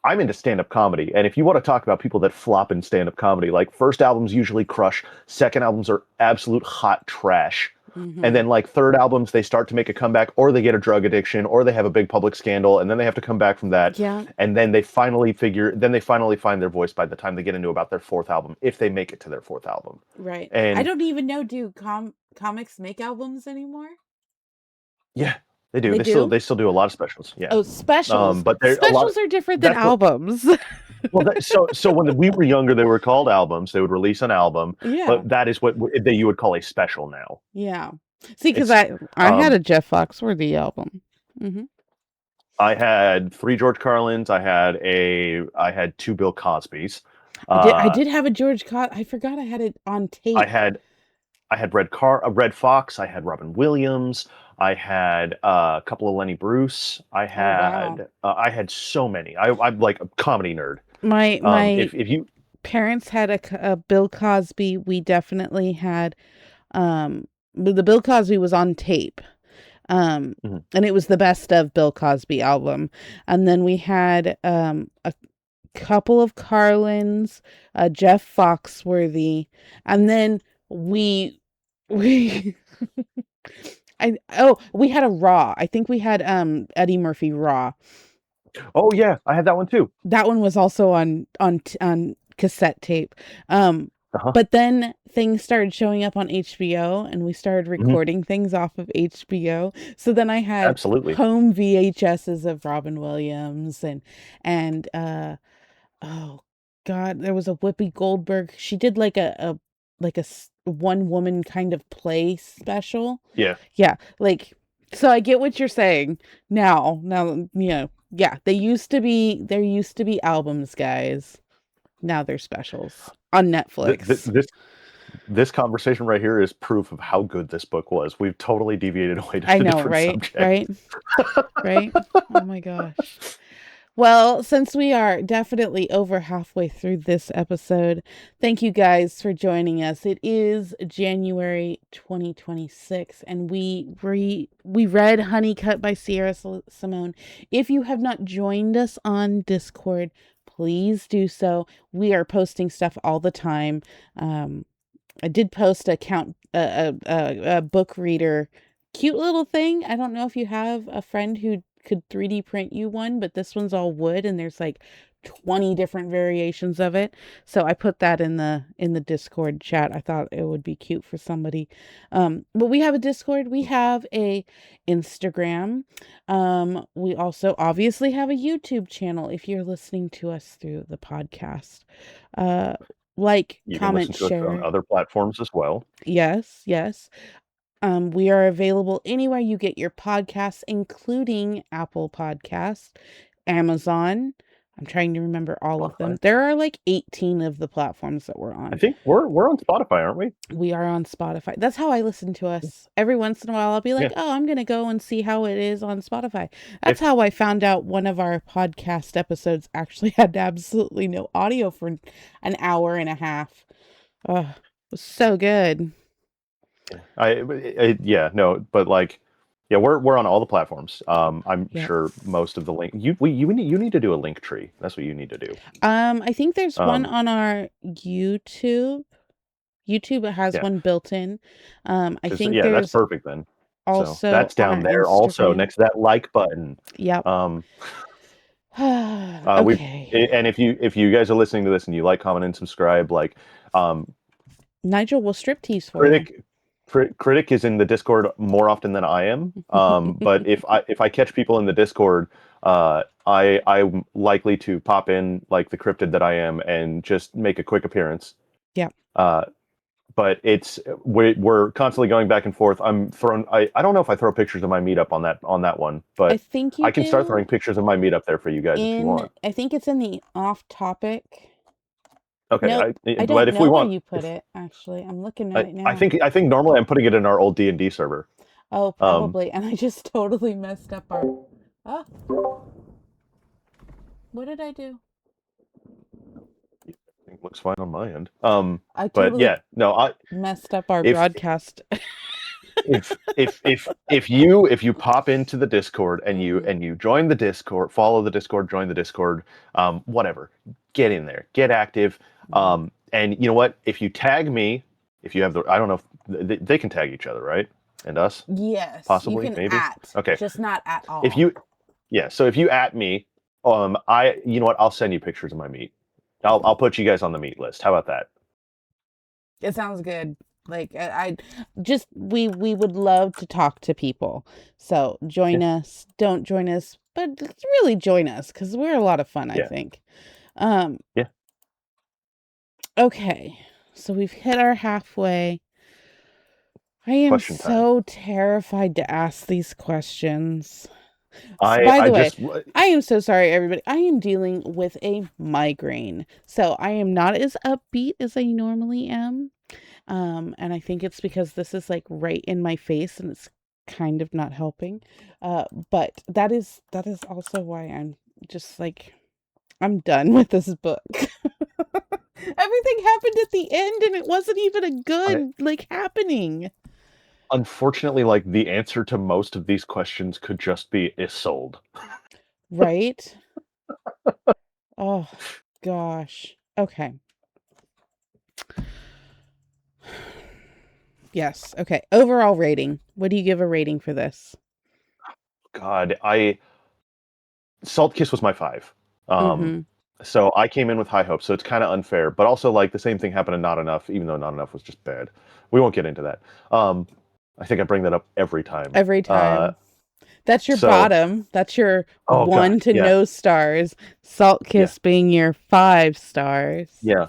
I'm into stand-up comedy, and if you want to talk about people that flop in stand-up comedy, like first albums usually crush, second albums are absolute hot trash. And Mm-hmm. then like third albums they start to make a comeback, or they get a drug addiction, or they have a big public scandal, and then they have to come back from that. Yeah. And then they finally find their voice by the time they get into about their fourth album, if they make it to their fourth album. Right. I And don't even know, do comics make albums anymore? yeah, they do. They do? They still do a lot of specials. Yeah. Oh, specials. But they're a lot of Specials are different than that's what albums. well, so when we were younger, they were called albums. They would release an album, Yeah. but that is what that you would call a special now. Yeah. See, because It's I had um, a Jeff Foxworthy album. Mm-hmm. I had three George Carlins. I had two Bill Cosbys. I Uh, did have a I forgot I had it on I tape. had Red Fox. I had Robin Williams. I had a couple of Lenny Bruce. Oh wow. I had so many. I'm like a comedy nerd. My If you parents had a Bill Cosby. We definitely had the Bill Cosby was on tape. Mhm. And it was the best of Bill Cosby album. And then we had a couple of Carlins, Jeff Foxworthy, and then we we had a Raw. I think we had Eddie Murphy Raw. Oh yeah, I had that one too. That one was also on cassette tape. Uh-huh. But then things started showing up on HBO and we started Mhm. recording things off of HBO. So then I had Absolutely. home VHSs of Robin Williams and oh God, there was a Whoopi Goldberg. She did like a one woman kind of play special. Yeah. Yeah, like so I get what you're saying. Now, yeah, there used to be albums, guys. Now they're specials on Netflix. This conversation right here is proof of how good this book was. We've totally deviated away I to a know, different right? subject. Right? Right? Oh my gosh. Well, since we are definitely over halfway through this episode, thank you guys for joining us. It is January 2026, and we read Honeycutt by Sierra Simone. If you have not joined us on Discord, please do so. We are posting stuff all the time. I did post a book reader cute little thing. I don't know if you have a friend who could 3D print you one, but this one's all wood and there's like 20 different variations of it. So I put that in the Discord chat. I thought it would be cute for somebody. But we have a Discord, we have a Instagram. We also obviously have a YouTube channel if you're listening to us through the podcast. Uh like, You can comment, listen to us on share. other platforms as well. Yes, yes. We are available anywhere you get your podcasts, including Apple Podcasts, Amazon. I'm trying to remember all of them. Spotify. There are like 18 of the platforms that we're I on. think we're on Spotify, aren't we? We are on Spotify. That's how I listen to us. Every once in a while, I'll be like, Yeah. oh, I'm going to go and see how it is on Spotify. That's If how I found out one of our podcast episodes actually had absolutely no audio for an hour and a half. Oh, it was so good. Yeah, no, but like, yeah, we're on all the platforms. I'm Yep. sure most of the link you need to do a link tree. That's what you need to do. I think there's one Um, on our YouTube. YouTube has yeah, one built in. I because think yeah, that's there's perfect then. So also that's on our down there also Instagram. next to that like button. Yep. Um, we Okay. and if you guys are listening to this and you like, comment, and subscribe, like, um, Nigel will striptease for you. critic critic is in the Discord more often than I am. But if I catch people in the Discord, I'm likely to pop in like the cryptid that I am and just make a quick appearance. Yep. Uh, but we're constantly going back and forth. I don't know if I throw pictures of my meetup on that one, I but think you I can start do throwing pictures of my meetup there for you guys if you want. I think it's in the off topic. Okay, Nope. I but don't if we know where want, you put if it, actually. I'm looking right now. I think normally I'm putting it in our old D&D server. Oh, Um, probably. And I just totally messed up our. Oh, what did I do? I think it looks fine on my end. I But totally yeah, no, I messed up our if broadcast. if you pop into the Discord and Mhm. you join the Discord, follow the Discord, join the Discord, whatever, get in there, get active, Mhm. and you know what? If you tag me, if you have the, I don't know if they can tag each other, right? And us, Yes, you possibly, can maybe. at, Okay, just not at if all. you, yeah, so if you at me, you know what? I'll send you pictures of my meat. I'll put you guys on the meat list. How about that? It sounds good. Like I just we would love to talk to people. So Yeah, join us. Don't join us, but really join us because we're a lot of fun, I yeah, think. Um, yeah. okay. So we've hit our halfway. I am Question time. so terrified to ask these questions. So, by I the way, just I am so sorry, everybody. I am dealing with a migraine. So I am not as upbeat as I normally am. And I think it's because this is like right in my face and it's kind of not helping. But that is also why I'm just like I'm done with this book. Everything happened at the end and it wasn't even a I good like happening. unfortunately, like the answer to most of these questions could just be Isolde. Right? Oh gosh. Okay. Yes. Okay. Overall rating. What do you give a rating for this? God, I Salt Kiss was my 5. Um, Mm-hmm. so I came in with high hopes, so it's kind of unfair. But also, like the same thing happened in Not Enough, even though Not Enough was just bad. We won't get into that. Um, I think I bring that up every time. Every time. That's your So, bottom. That's your oh God, 1 to yeah, no stars. Salt yeah, Kiss being your 5 stars. yeah.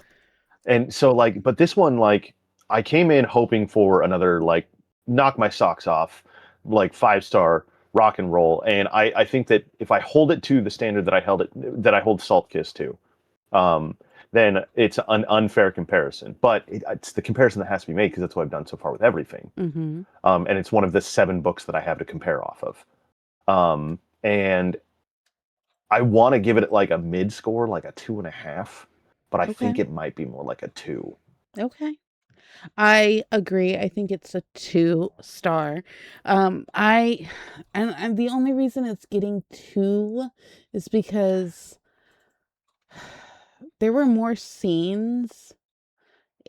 And so, like, but this one, like, I came in hoping for another, like, knock my socks off, like 5-star rock and roll. And I think that if I hold it to the standard that I hold Salt Kiss to, um, then it's an unfair comparison. But it's the comparison that has to be made because that's what I've done so far with everything. Mm-hmm. And it's one of the 7 books that I have to compare off of. And I want to give it like a mid score, like a 2.5, but I Okay. think it might be more like a 2. Okay. I agree. I think it's a 2 star. I and the only reason it's getting 2 is because there were more scenes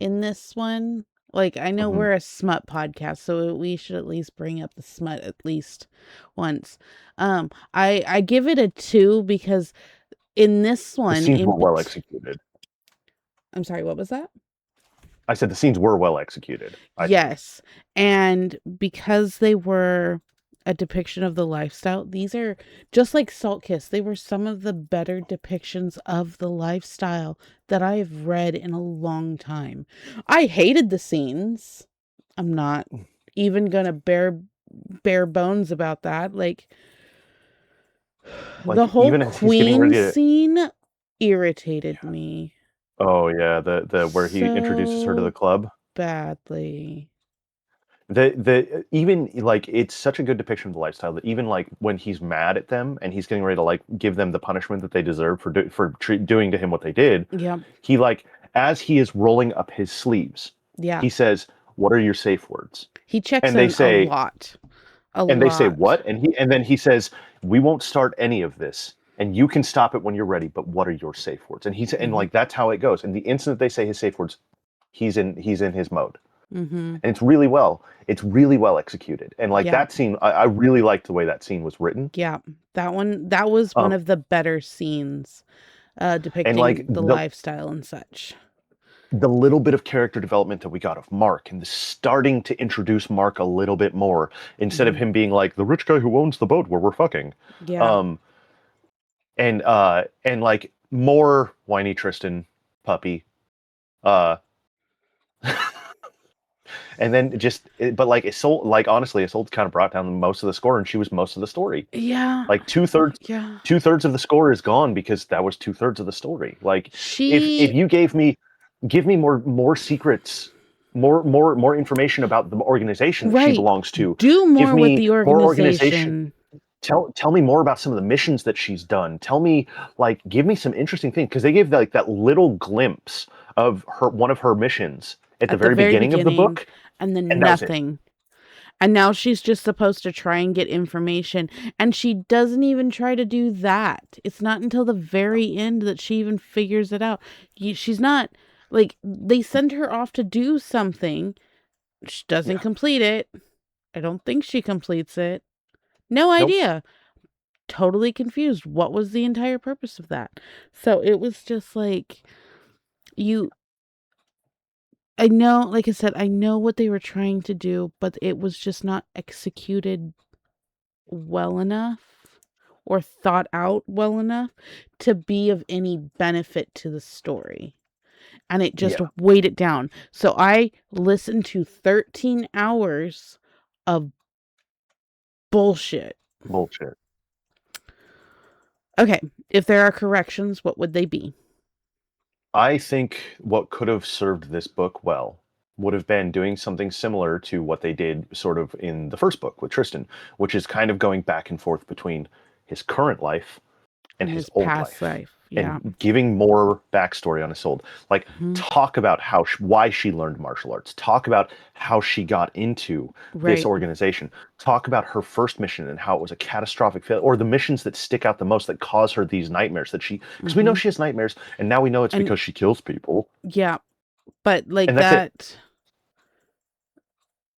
in this one. Like I know Hmm. we're a smut podcast, so we should at least bring up the smut at least once. I give it a 2 because in this The one scenes were well executed. I'm sorry, what was that? I said the scenes were well executed, I think. Yes. And because they were a depiction of the lifestyle, these are just like Salt Kiss, they were some of the better depictions of the lifestyle that I've read in a long time. I hated the scenes. I'm not even gonna bare bones about that. Like the Like whole even as he's getting queen ready to, scene irritated yeah. me Oh yeah, the where he introduces her to the so club. badly. The even like it's such a good depiction of the lifestyle that even like when he's mad at them and he's getting ready to like give them the punishment that they deserve for doing to him what they did, Yep. he like as he is rolling up his sleeves, Yeah. he says, what are your safe words? He checks And they in a say, lot. A and they say lot. what? And then he says, we won't start any of this, and you can stop it when you're ready. But what are your safe words? And and Mm-hmm. like that's how it goes. And the instant they say his safe words, he's in his mode, Mm-hmm. and it's really well executed. And like Yeah. that scene, I really liked the way that scene was written. Yeah. That was one Um, of the better scenes and like depicting the lifestyle and such. the little bit of character development that we got of Mark and the starting to introduce Mark a little bit more instead of Mm-hmm. him being like the rich guy who owns the boat where we're fucking. Yeah. Um, and like more whiny Tristan puppy. Uh and then but like Isolde, like honestly, Isolde kind of brought down most of the score, and she was most of the story. Yeah. Like two-thirds Yeah. two-thirds of the score is gone because that was two-thirds of the story. Like if She you give me more secrets, more information about the organization that she right. belongs to. Do Give more with me the more organization. organization. Tell me more about some of the missions that she's done. Tell me, like, give me some interesting things, because they gave like that little glimpse of one of her missions at the At the very very beginning of the beginning, book, and then and that was it. nothing. And now she's just supposed to try and get information. And she doesn't even try to do that. It's not until the very end that she even figures it out. She's not like, they send her off to do something. She doesn't Yeah. complete it. I don't think she completes it. No Nope. idea. Totally confused. What was the entire purpose of that? So it was just like, you, I know, like I said, I know what they were trying to do, but it was just not executed well enough or thought out well enough to be of any benefit to the story. And it just Yeah. weighed it down. So I listened to 13 hours of bullshit. Bullshit. Okay, if there are corrections, what would they be? I think what could have served this book well would have been doing something similar to what they did sort of in the first book with Tristan, which is kind of going back and forth between his current life and In his his old past life, life. Yeah. and giving more backstory on Isolde. Like, Mhm. talk about why she learned martial arts. Talk about how she got into this Right. organization. Talk about her first mission and how it was a catastrophic failure, or the missions that stick out the most that cause her these nightmares. Because we know Hmm. she has nightmares, and now we know it's And because she kills people, yeah, but like and that's it. that,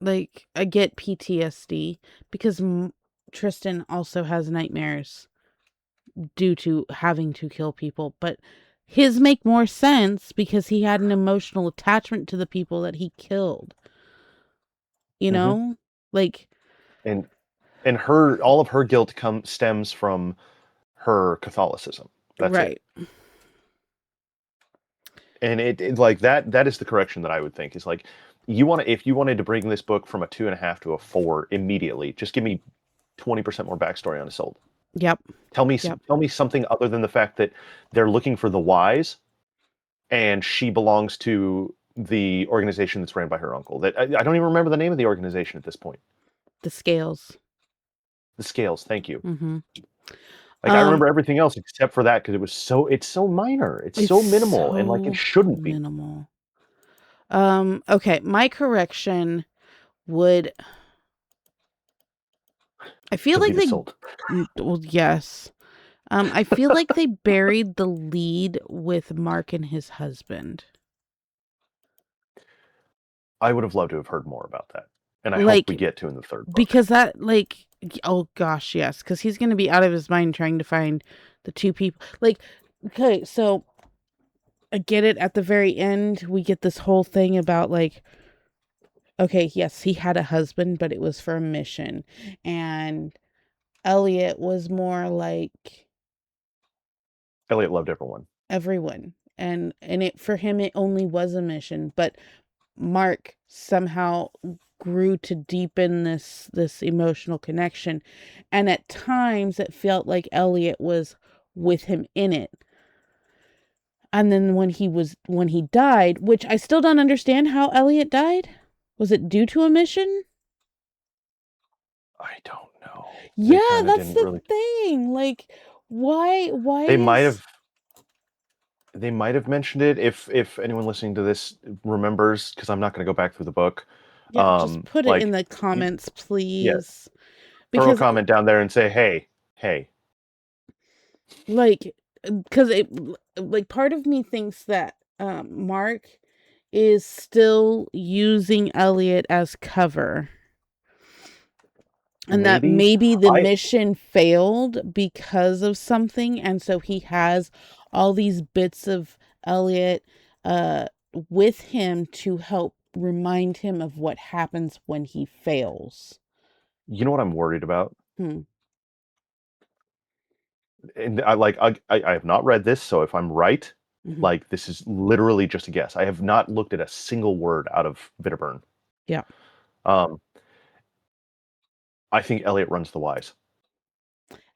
like I get PTSD because Tristan also has nightmares due to having to kill people, but his make more sense because he had an emotional attachment to the people that he killed. You Hmm. know? Like, And all of her guilt stems from her Catholicism. That's it. right. And it like that is the correction that I would think is like, if you wanted to bring this book from a 2.5 to a 4 immediately, just give me 20% more backstory on Isolde. Yep. Yep. Tell me something other than the fact that they're looking for the wise, and she belongs to the organization that's ran by her uncle. That I don't even remember the name of the organization at this point. The scales. The Scales. Thank you. Mm-hmm. Like, I remember everything else except for that, because it's so minor. It's It's so minimal, and like it so shouldn't be. minimal. Okay, my correction would, I feel like Delete they, Isolde. well, yes. I feel like they buried the lead with Mark and his husband. I would have loved to have heard more about that, and I hope we Like, get to in the third book. because that, like, oh gosh, yes, because he's going to be out of his mind trying to find the two people. Like, okay, so I get it. At the very end, we get this whole thing about, like, okay, yes, he had a husband, but it was for a mission. And Elliot was more like Elliot loved everyone. everyone. And it, for him, it only was a mission, but Mark somehow grew to deepen this emotional connection, and at times it felt like Elliot was with him in it. And then when he died, which I still don't understand how Elliot died. Was it due to a mission? I don't know. They Yeah, kind of that's didn't the really. thing. Like, why They might is have. They might have mentioned it if anyone listening to this remembers, because I'm not going to go back through the book. Yeah, just put it in Like, the comments, yeah, please. throw a Because comment down there and say, hey, like because it like part of me thinks that Mark is still using Elliot as cover, and that maybe. maybe the I mission failed because of something, and so he has all these bits of Elliot uh with him to help remind him of what happens when he fails. You know what I'm worried about? Hmm. And I have not read this, so if I'm right, Hmm. like this is literally just a guess. I have not looked at a single word out of Bitterburn. Yeah. Um, I think Elliot runs the wise.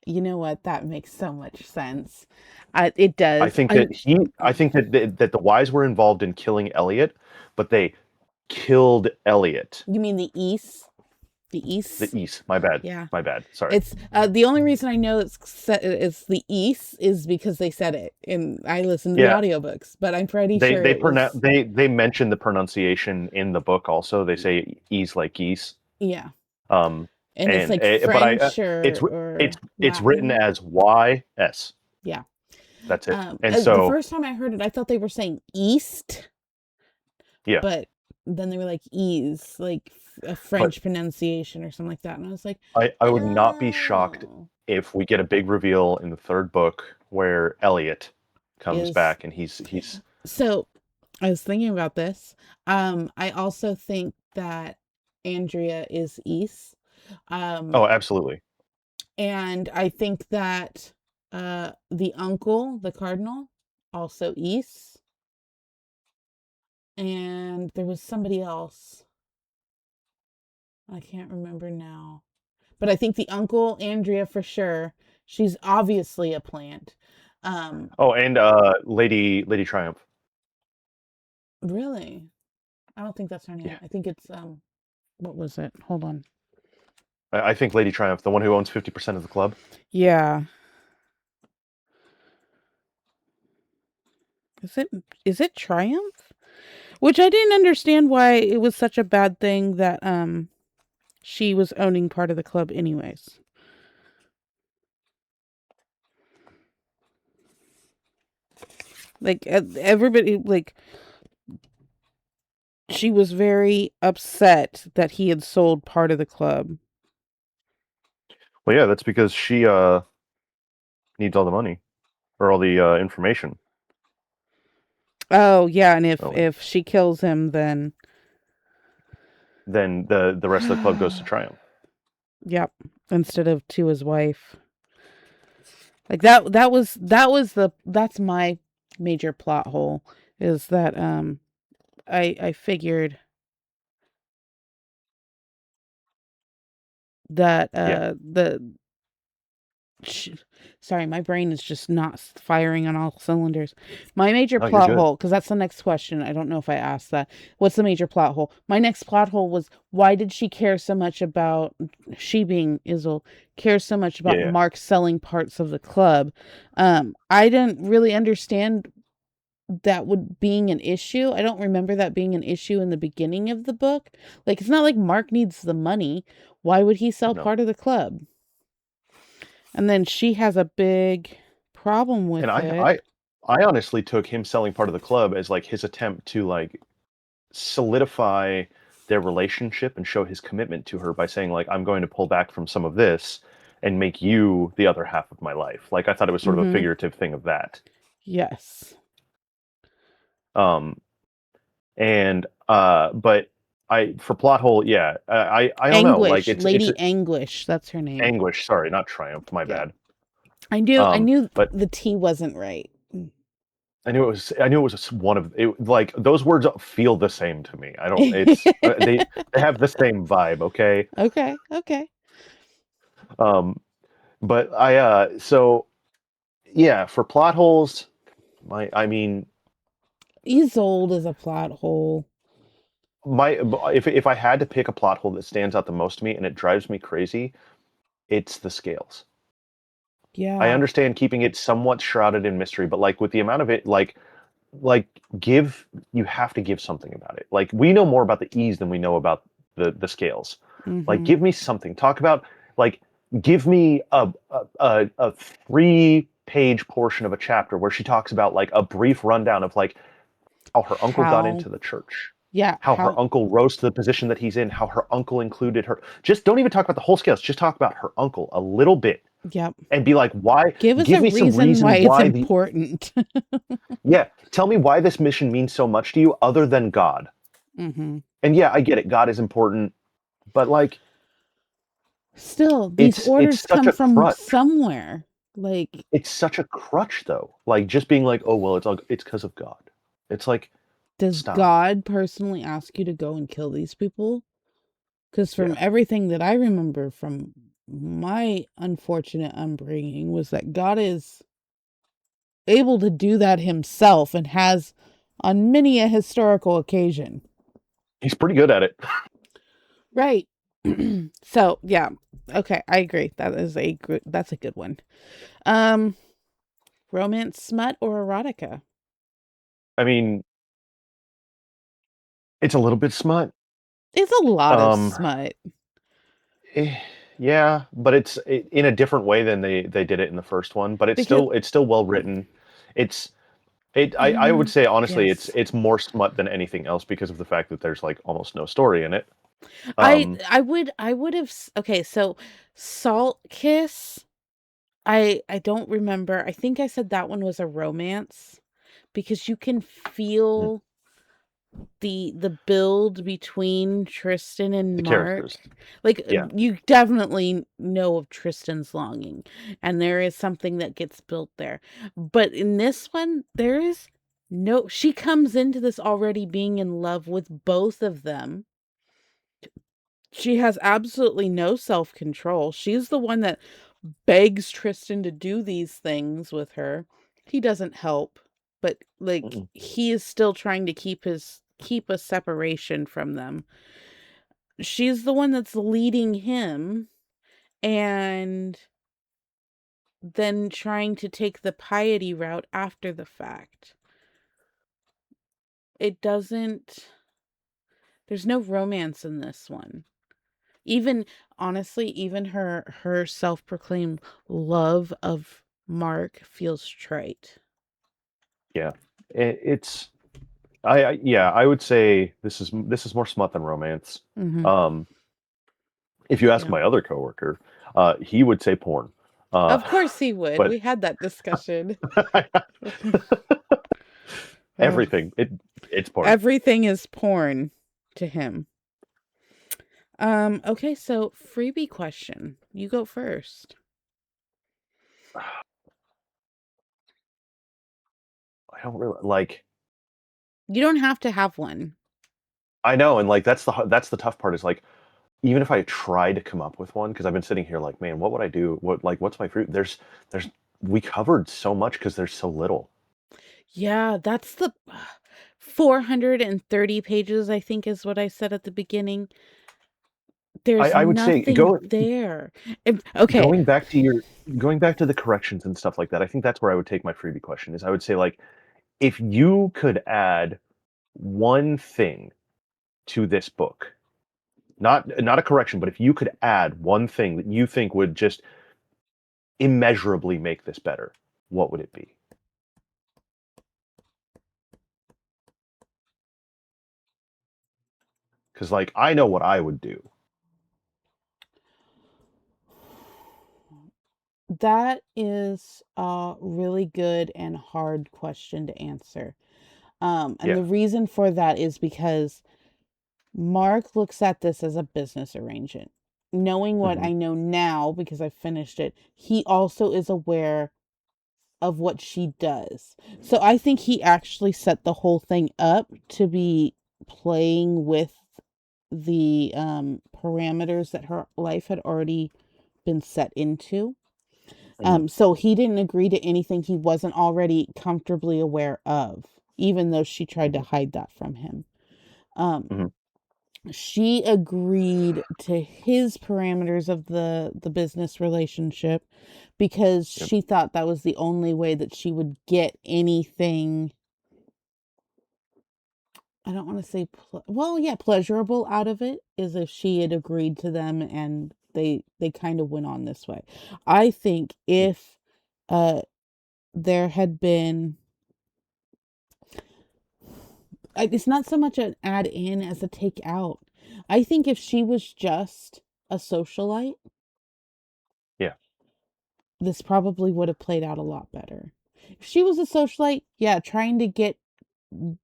You know what? That makes so much sense. It does. I think that the wise were involved in killing Elliot, but they killed Elliot. You mean the East? The The East? East. Yeah. My bad. Sorry. It's the only reason I know it's the East is because they said it, and I listened to the Yeah, audiobooks. But I'm pretty sure they it pronounce was. they mention the pronunciation in the book also. They say ease like geese. Yeah, Um, and it's like but French it's or it's written Latin. as YS. Yeah. That's it. And The so first time I heard it, I thought they were saying East, yeah, but then they were like ease, like a but French pronunciation or something like that, and I was like, I would not be shocked oh, if we get a big reveal in the third book where Elliot comes is back and he's so. I was thinking about this. I also think that Andrea is East. oh, Um, absolutely. and I think that the uncle, the cardinal, also East. And there was somebody else. I can't remember now. But I think the uncle, Andrea for sure. She's obviously a plant. Um, Oh, and Lady Triumph. really? I don't think that's her name. Yeah. I think it's what was it? Hold on. I think Lady Triumph, the one who owns 50% of the club. Yeah. Is it Triumph? Which I didn't understand why it was such a bad thing that she was owning part of the club anyways. Like everybody like she was very upset that he had sold part of the club. Well, yeah, that's because she needs all the money or all the information. Oh, yeah, and if So she kills him then then the rest of the club goes to Triumph. yep, instead of to his wife. Like that's my major plot hole is that I figured that Yeah. sh- sorry, my brain is just not firing on all cylinders. My major Oh, you're plot good. hole, because that's the next question. I don't know if I asked that. What's the major plot hole? My next plot hole was why did she care so much about she being Isolde cares so much Yeah, about yeah. Mark selling parts of the club? I didn't really understand that would being an issue. I don't remember that being an issue in the beginning of the book. Like it's not like Mark needs the money. Why would he sell No. part of the club? And then she has a big problem And with it. I honestly took him selling part of the club as like his attempt to like solidify their relationship and show his commitment to her by saying like I'm going to pull back from some of this and make you the other half of my life. Like I thought it was sort of a Mm-hmm. figurative thing of that. Yes. Um and but I for plot hole, yeah, I don't know. Like Anguish. it's Lady Anguish. That's her name. anguish. Sorry, not triumph. My Yeah. bad. I knew But the T wasn't right. I knew it was one of it. Like those words feel the same to me. I don't. It's they have the same vibe. Okay. Okay. Okay. Um, but so yeah, for plot holes, I mean Isolde is a plot hole. my if I had to pick a plot hole that stands out the most to me and it drives me crazy, it's the scales. I Yeah. understand keeping it somewhat shrouded in mystery, but like with the amount of it, like give you have to give something about it. Like we know more about the E's than we know about the scales. Like, Mm-hmm. give me something. Talk about, like, give me a 3-page portion of a chapter where she talks about like a brief rundown of like how her uncle got How, into the church, yeah, how her uncle rose to the position that he's in, how her uncle included her. Just don't even talk about the whole scales. Just talk about her uncle a little bit yep. and be like, why? Give us Give a me some reason why reason it's why the important. yeah. Tell me why this mission means so much to you, other than God. Mm-hmm. And yeah, I get it. God is important, but like, Still, these it's orders such come a from crutch. somewhere. Like, It's such a crutch, though. Like, just being like, oh well, it's because of God. It's like, does stop. God personally ask you to go and kill these people? Because from Yeah. everything that I remember from my unfortunate upbringing was that God is able to do that himself and has on many a historical occasion. He's pretty good at it. Right. So, yeah. Okay, I agree. That's a good one. Um Romance, smut, or erotica? I mean, it's a little bit smut. It's a lot of Um, smut eh, yeah, but in a different way than they did it in the first one. But because it's still well written. It's I would say honestly, yes. it's more smut than anything else because of the fact that there's like almost no story in it. I Um, I would I would have okay, so Salt Kiss, I don't remember. I think I said that one was a romance because you can mhm, feel the build between Tristan the and characters, Mark. Like yeah, you definitely know of Tristan's longing and there is something that gets built there. But in this one there is no, she comes into this already being in love with both of them. She has absolutely no self-control. She's the one that begs Tristan to do these things with her. He doesn't help, but like mm-mm, he is still trying to keep a separation from them. She's the one that's leading him and then trying to take the piety route after the fact. It doesn't there's no romance in this one. Even honestly, even her self-proclaimed love of Mark feels trite. yeah. It's yeah, I would say this is more smut than romance. Hmm. Um, if you ask Yeah. my other coworker, he would say porn. Uh, Of course he would. but We had that discussion. Ugh. everything it's porn. Everything is porn to him. Okay, so freebie question. You go first. I don't really like. You don't have to have one. I know, and like that's the tough part is like even if I try to come up with one because I've been sitting here like, man, what would I do? What's my fruit? There's we covered so much because there's so little. Yeah, that's the 430 pages, I think is what I said at the beginning. There's I would say nothing there. Okay. going back to your going back to the corrections and stuff like that. I think that's where I would take my freebie question is I would say like if you could add one thing to this book, not a correction, but if you could add one thing that you think would just immeasurably make this better, what would it be? Because like I know what I would do. That is a really good and hard question to answer. And Yeah. the reason for that is because Mark looks at this as a business arrangement. Knowing what Hmm. I know now, because I finished it, he also is aware of what she does. So I think he actually set the whole thing up to be playing with the parameters that her life had already been set into. Hmm. So he didn't agree to anything he wasn't already comfortably aware of, even though she tried to Hmm. hide that from him. Um, Hmm. she agreed to his parameters of the business relationship because Yep. she thought that was the only way that she would get anything I don't want to say, well, yeah, pleasurable out of it is if she had agreed to them and they kind of went on this way. I think if uh there had been, it's not so much an add in as a take out. I think if she was just a socialite, Yeah. this probably would have played out a lot better. If she was a socialite, yeah, trying to get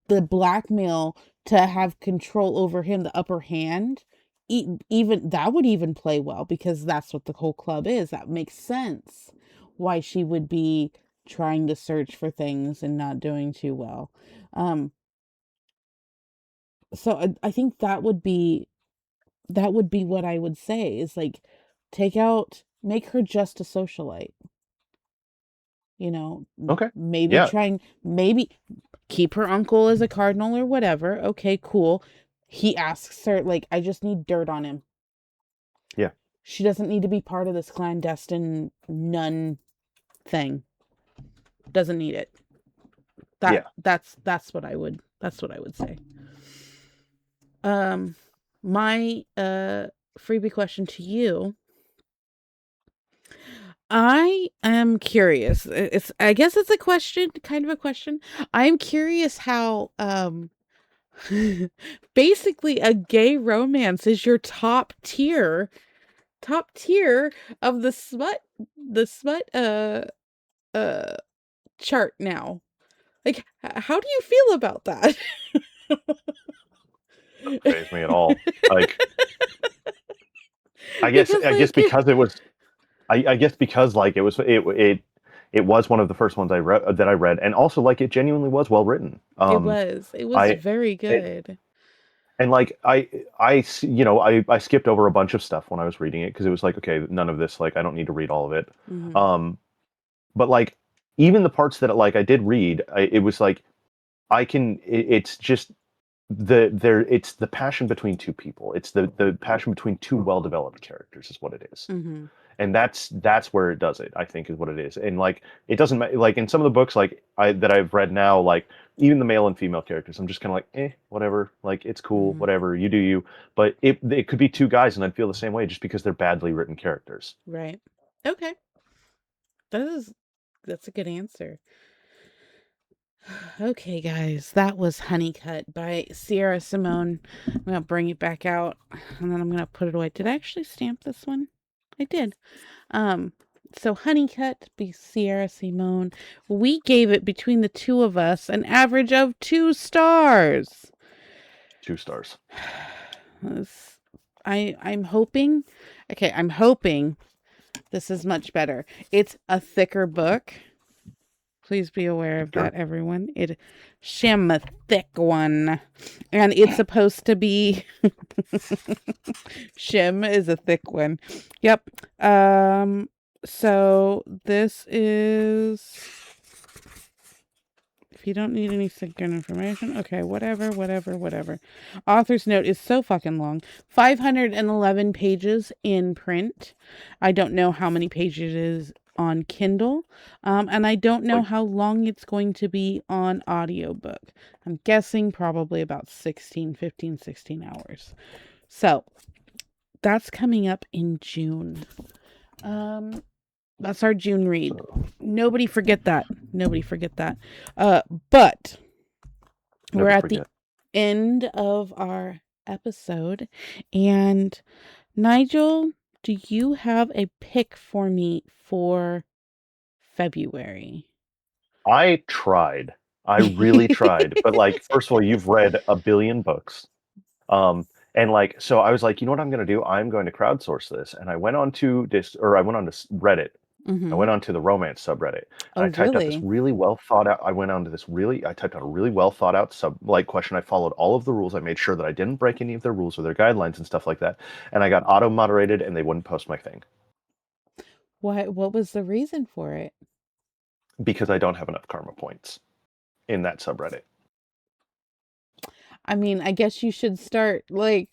the blackmail to have control over him, the upper hand, even that would even play well because that's what the whole club is. That makes sense why she would be trying to search for things and not doing too well. Um, so I think that would be what I would say is like make her just a socialite. You know, Okay. maybe Yeah. trying, maybe keep her uncle as a cardinal or whatever. Okay, cool. He asks her, like, I just need dirt on him. Yeah. She doesn't need to be part of this clandestine nun thing. Doesn't need it. Yeah. That's what I would say. Um my freebie question to you. I am curious. I guess it's a question, kind of a question. I'm curious how basically a gay romance is your top tier of the smut uh chart now. Like how do you feel about that? Doesn't faze me at all. Like, Because I guess like because it was I guess because like it was one of the first ones I read, and also like it genuinely was well written. it was I very it, good. and like I skipped over a bunch of stuff when I was reading it because it was like, okay, none of this, like I don't need to read all of it. Hmm. Um, but like even the parts that like I did read, it was like it's just it's the passion between two people. It's the passion between two well developed characters is what it is. Hmm. And that's where it does it, I think, is what it is. And like it doesn't like in some of the books like I that I've read now, like even the male and female characters, I'm just kind of like, whatever, like it's cool, Hmm. whatever, you do you. But it could be two guys and I'd feel the same way just because they're badly written characters. Right. Okay. That is that's a good answer. Okay, guys, that was Honeycutt by Sierra Simone. I'm gonna bring it back out and then I'm gonna put it away. Did I actually stamp this one? I did. Um, so Honeycutt by Sierra Simone. We gave it between the two of us an average of 2 stars. 2 stars. I'm hoping. Okay, I'm hoping this is much better. It's a thicker book. Please be aware of Sure. that, everyone. Shim a thick one. And it's supposed to be Shim is a thick one. Yep. So this is, if you don't need any significant information, okay, whatever. Author's note is so fucking long. 511 pages in print. I don't know how many pages it is on Kindle. And I don't know Like how long it's going to be on audiobook. I'm guessing probably about 16 hours. So that's coming up in June. That's our June read. so, Nobody forget that. Nobody forget that. But we're never at the forget. end of our episode. And Nigel, do you have a pick for me for February? I tried. I really tried. But like, first of all, you've read a billion books. And like, so I was like, you know what I'm going to do? I'm going to crowdsource this. And I went on to I went on to Reddit. I Mm-hmm. went on to the romance subreddit and Oh, I typed out this really? really well thought out. I typed out a really well thought out like question. I followed all of the rules. I made sure that I didn't break any of their rules or their guidelines and stuff like that. And I got auto moderated and they wouldn't post my thing What was the reason for it? because I don't have enough karma points in that subreddit. I mean, I guess you should start like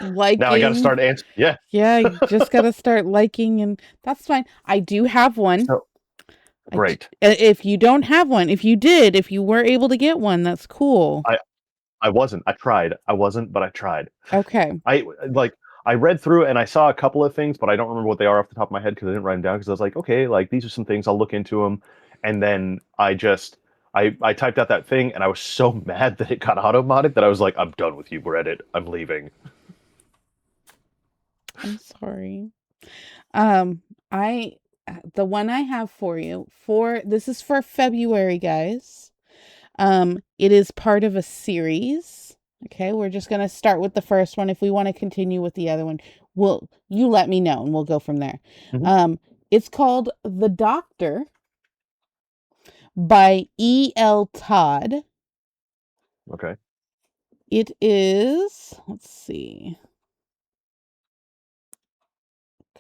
Now I got to liking. start answering. Yeah. Yeah, you just gotta start liking, and that's fine. I do have one. So great. If you don't have one, if you were able to get one, that's cool. I I wasn't. I tried. I wasn't, but I tried. Okay. I like I read through it and I saw a couple of things, but I don't remember what they are off the top of my head because I didn't write them down because I was like, okay, like these are some things I'll look into them, and then I typed out that thing and I was so mad that it got auto modded that I was like, I'm done with you, Reddit. I'm leaving. I'm sorry. Um, I the one I have for you for this is for February, guys. It is part of a series. Okay, we're just gonna start with the first one. If we want to continue with the other one, you let me know and we'll go from there. Mhm. It's called The Doctor by E.L. Todd. Okay. It is, let's see.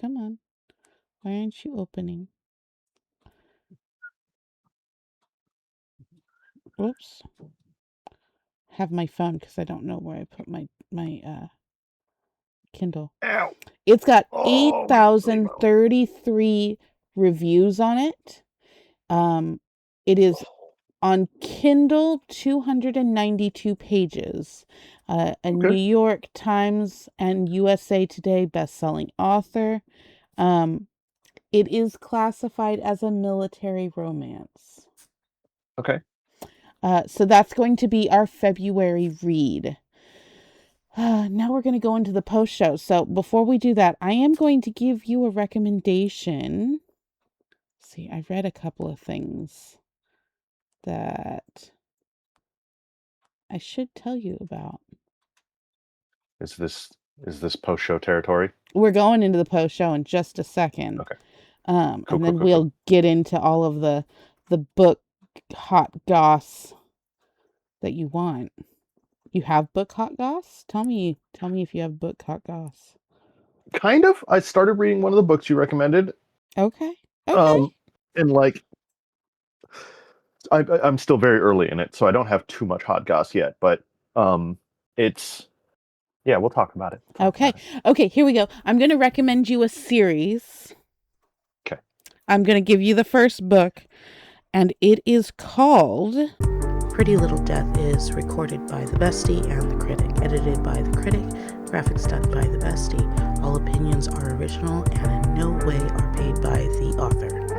Come on. Why aren't you opening? Whoops. Have my phone because I don't know where I put my Kindle. Ow. It's got Oh, my Limo. 8,033 reviews on it. It is on Kindle, 292 pages. A New Okay. York Times and USA Today best-selling author. It is classified as a military romance. Okay. So that's going to be our February read. Now we're going to go into the post show. So before we do that, I am going to give you a recommendation. See, I read a couple of things that I should tell you about. Is this post show territory? We're going into the post show in just a second. Okay. Cool. And Cool. then Cool. Cool. we'll get into all of the book hot goss that you want. You have book hot goss? Tell me if you have book hot goss. Kind of. I started reading one of the books you recommended. Okay. Okay. Um, and like I'm still very early in it, so I don't have too much hot goss yet. But it's yeah, we'll talk about it. Okay. Okay, here we go. I'm going to recommend you a series. Okay. I'm going to give you the first book, and it is called Pretty Little Death. Is recorded by the Bestie and the Critic, edited by the Critic, graphics done by the Bestie. All opinions are original and in no way are paid by the author.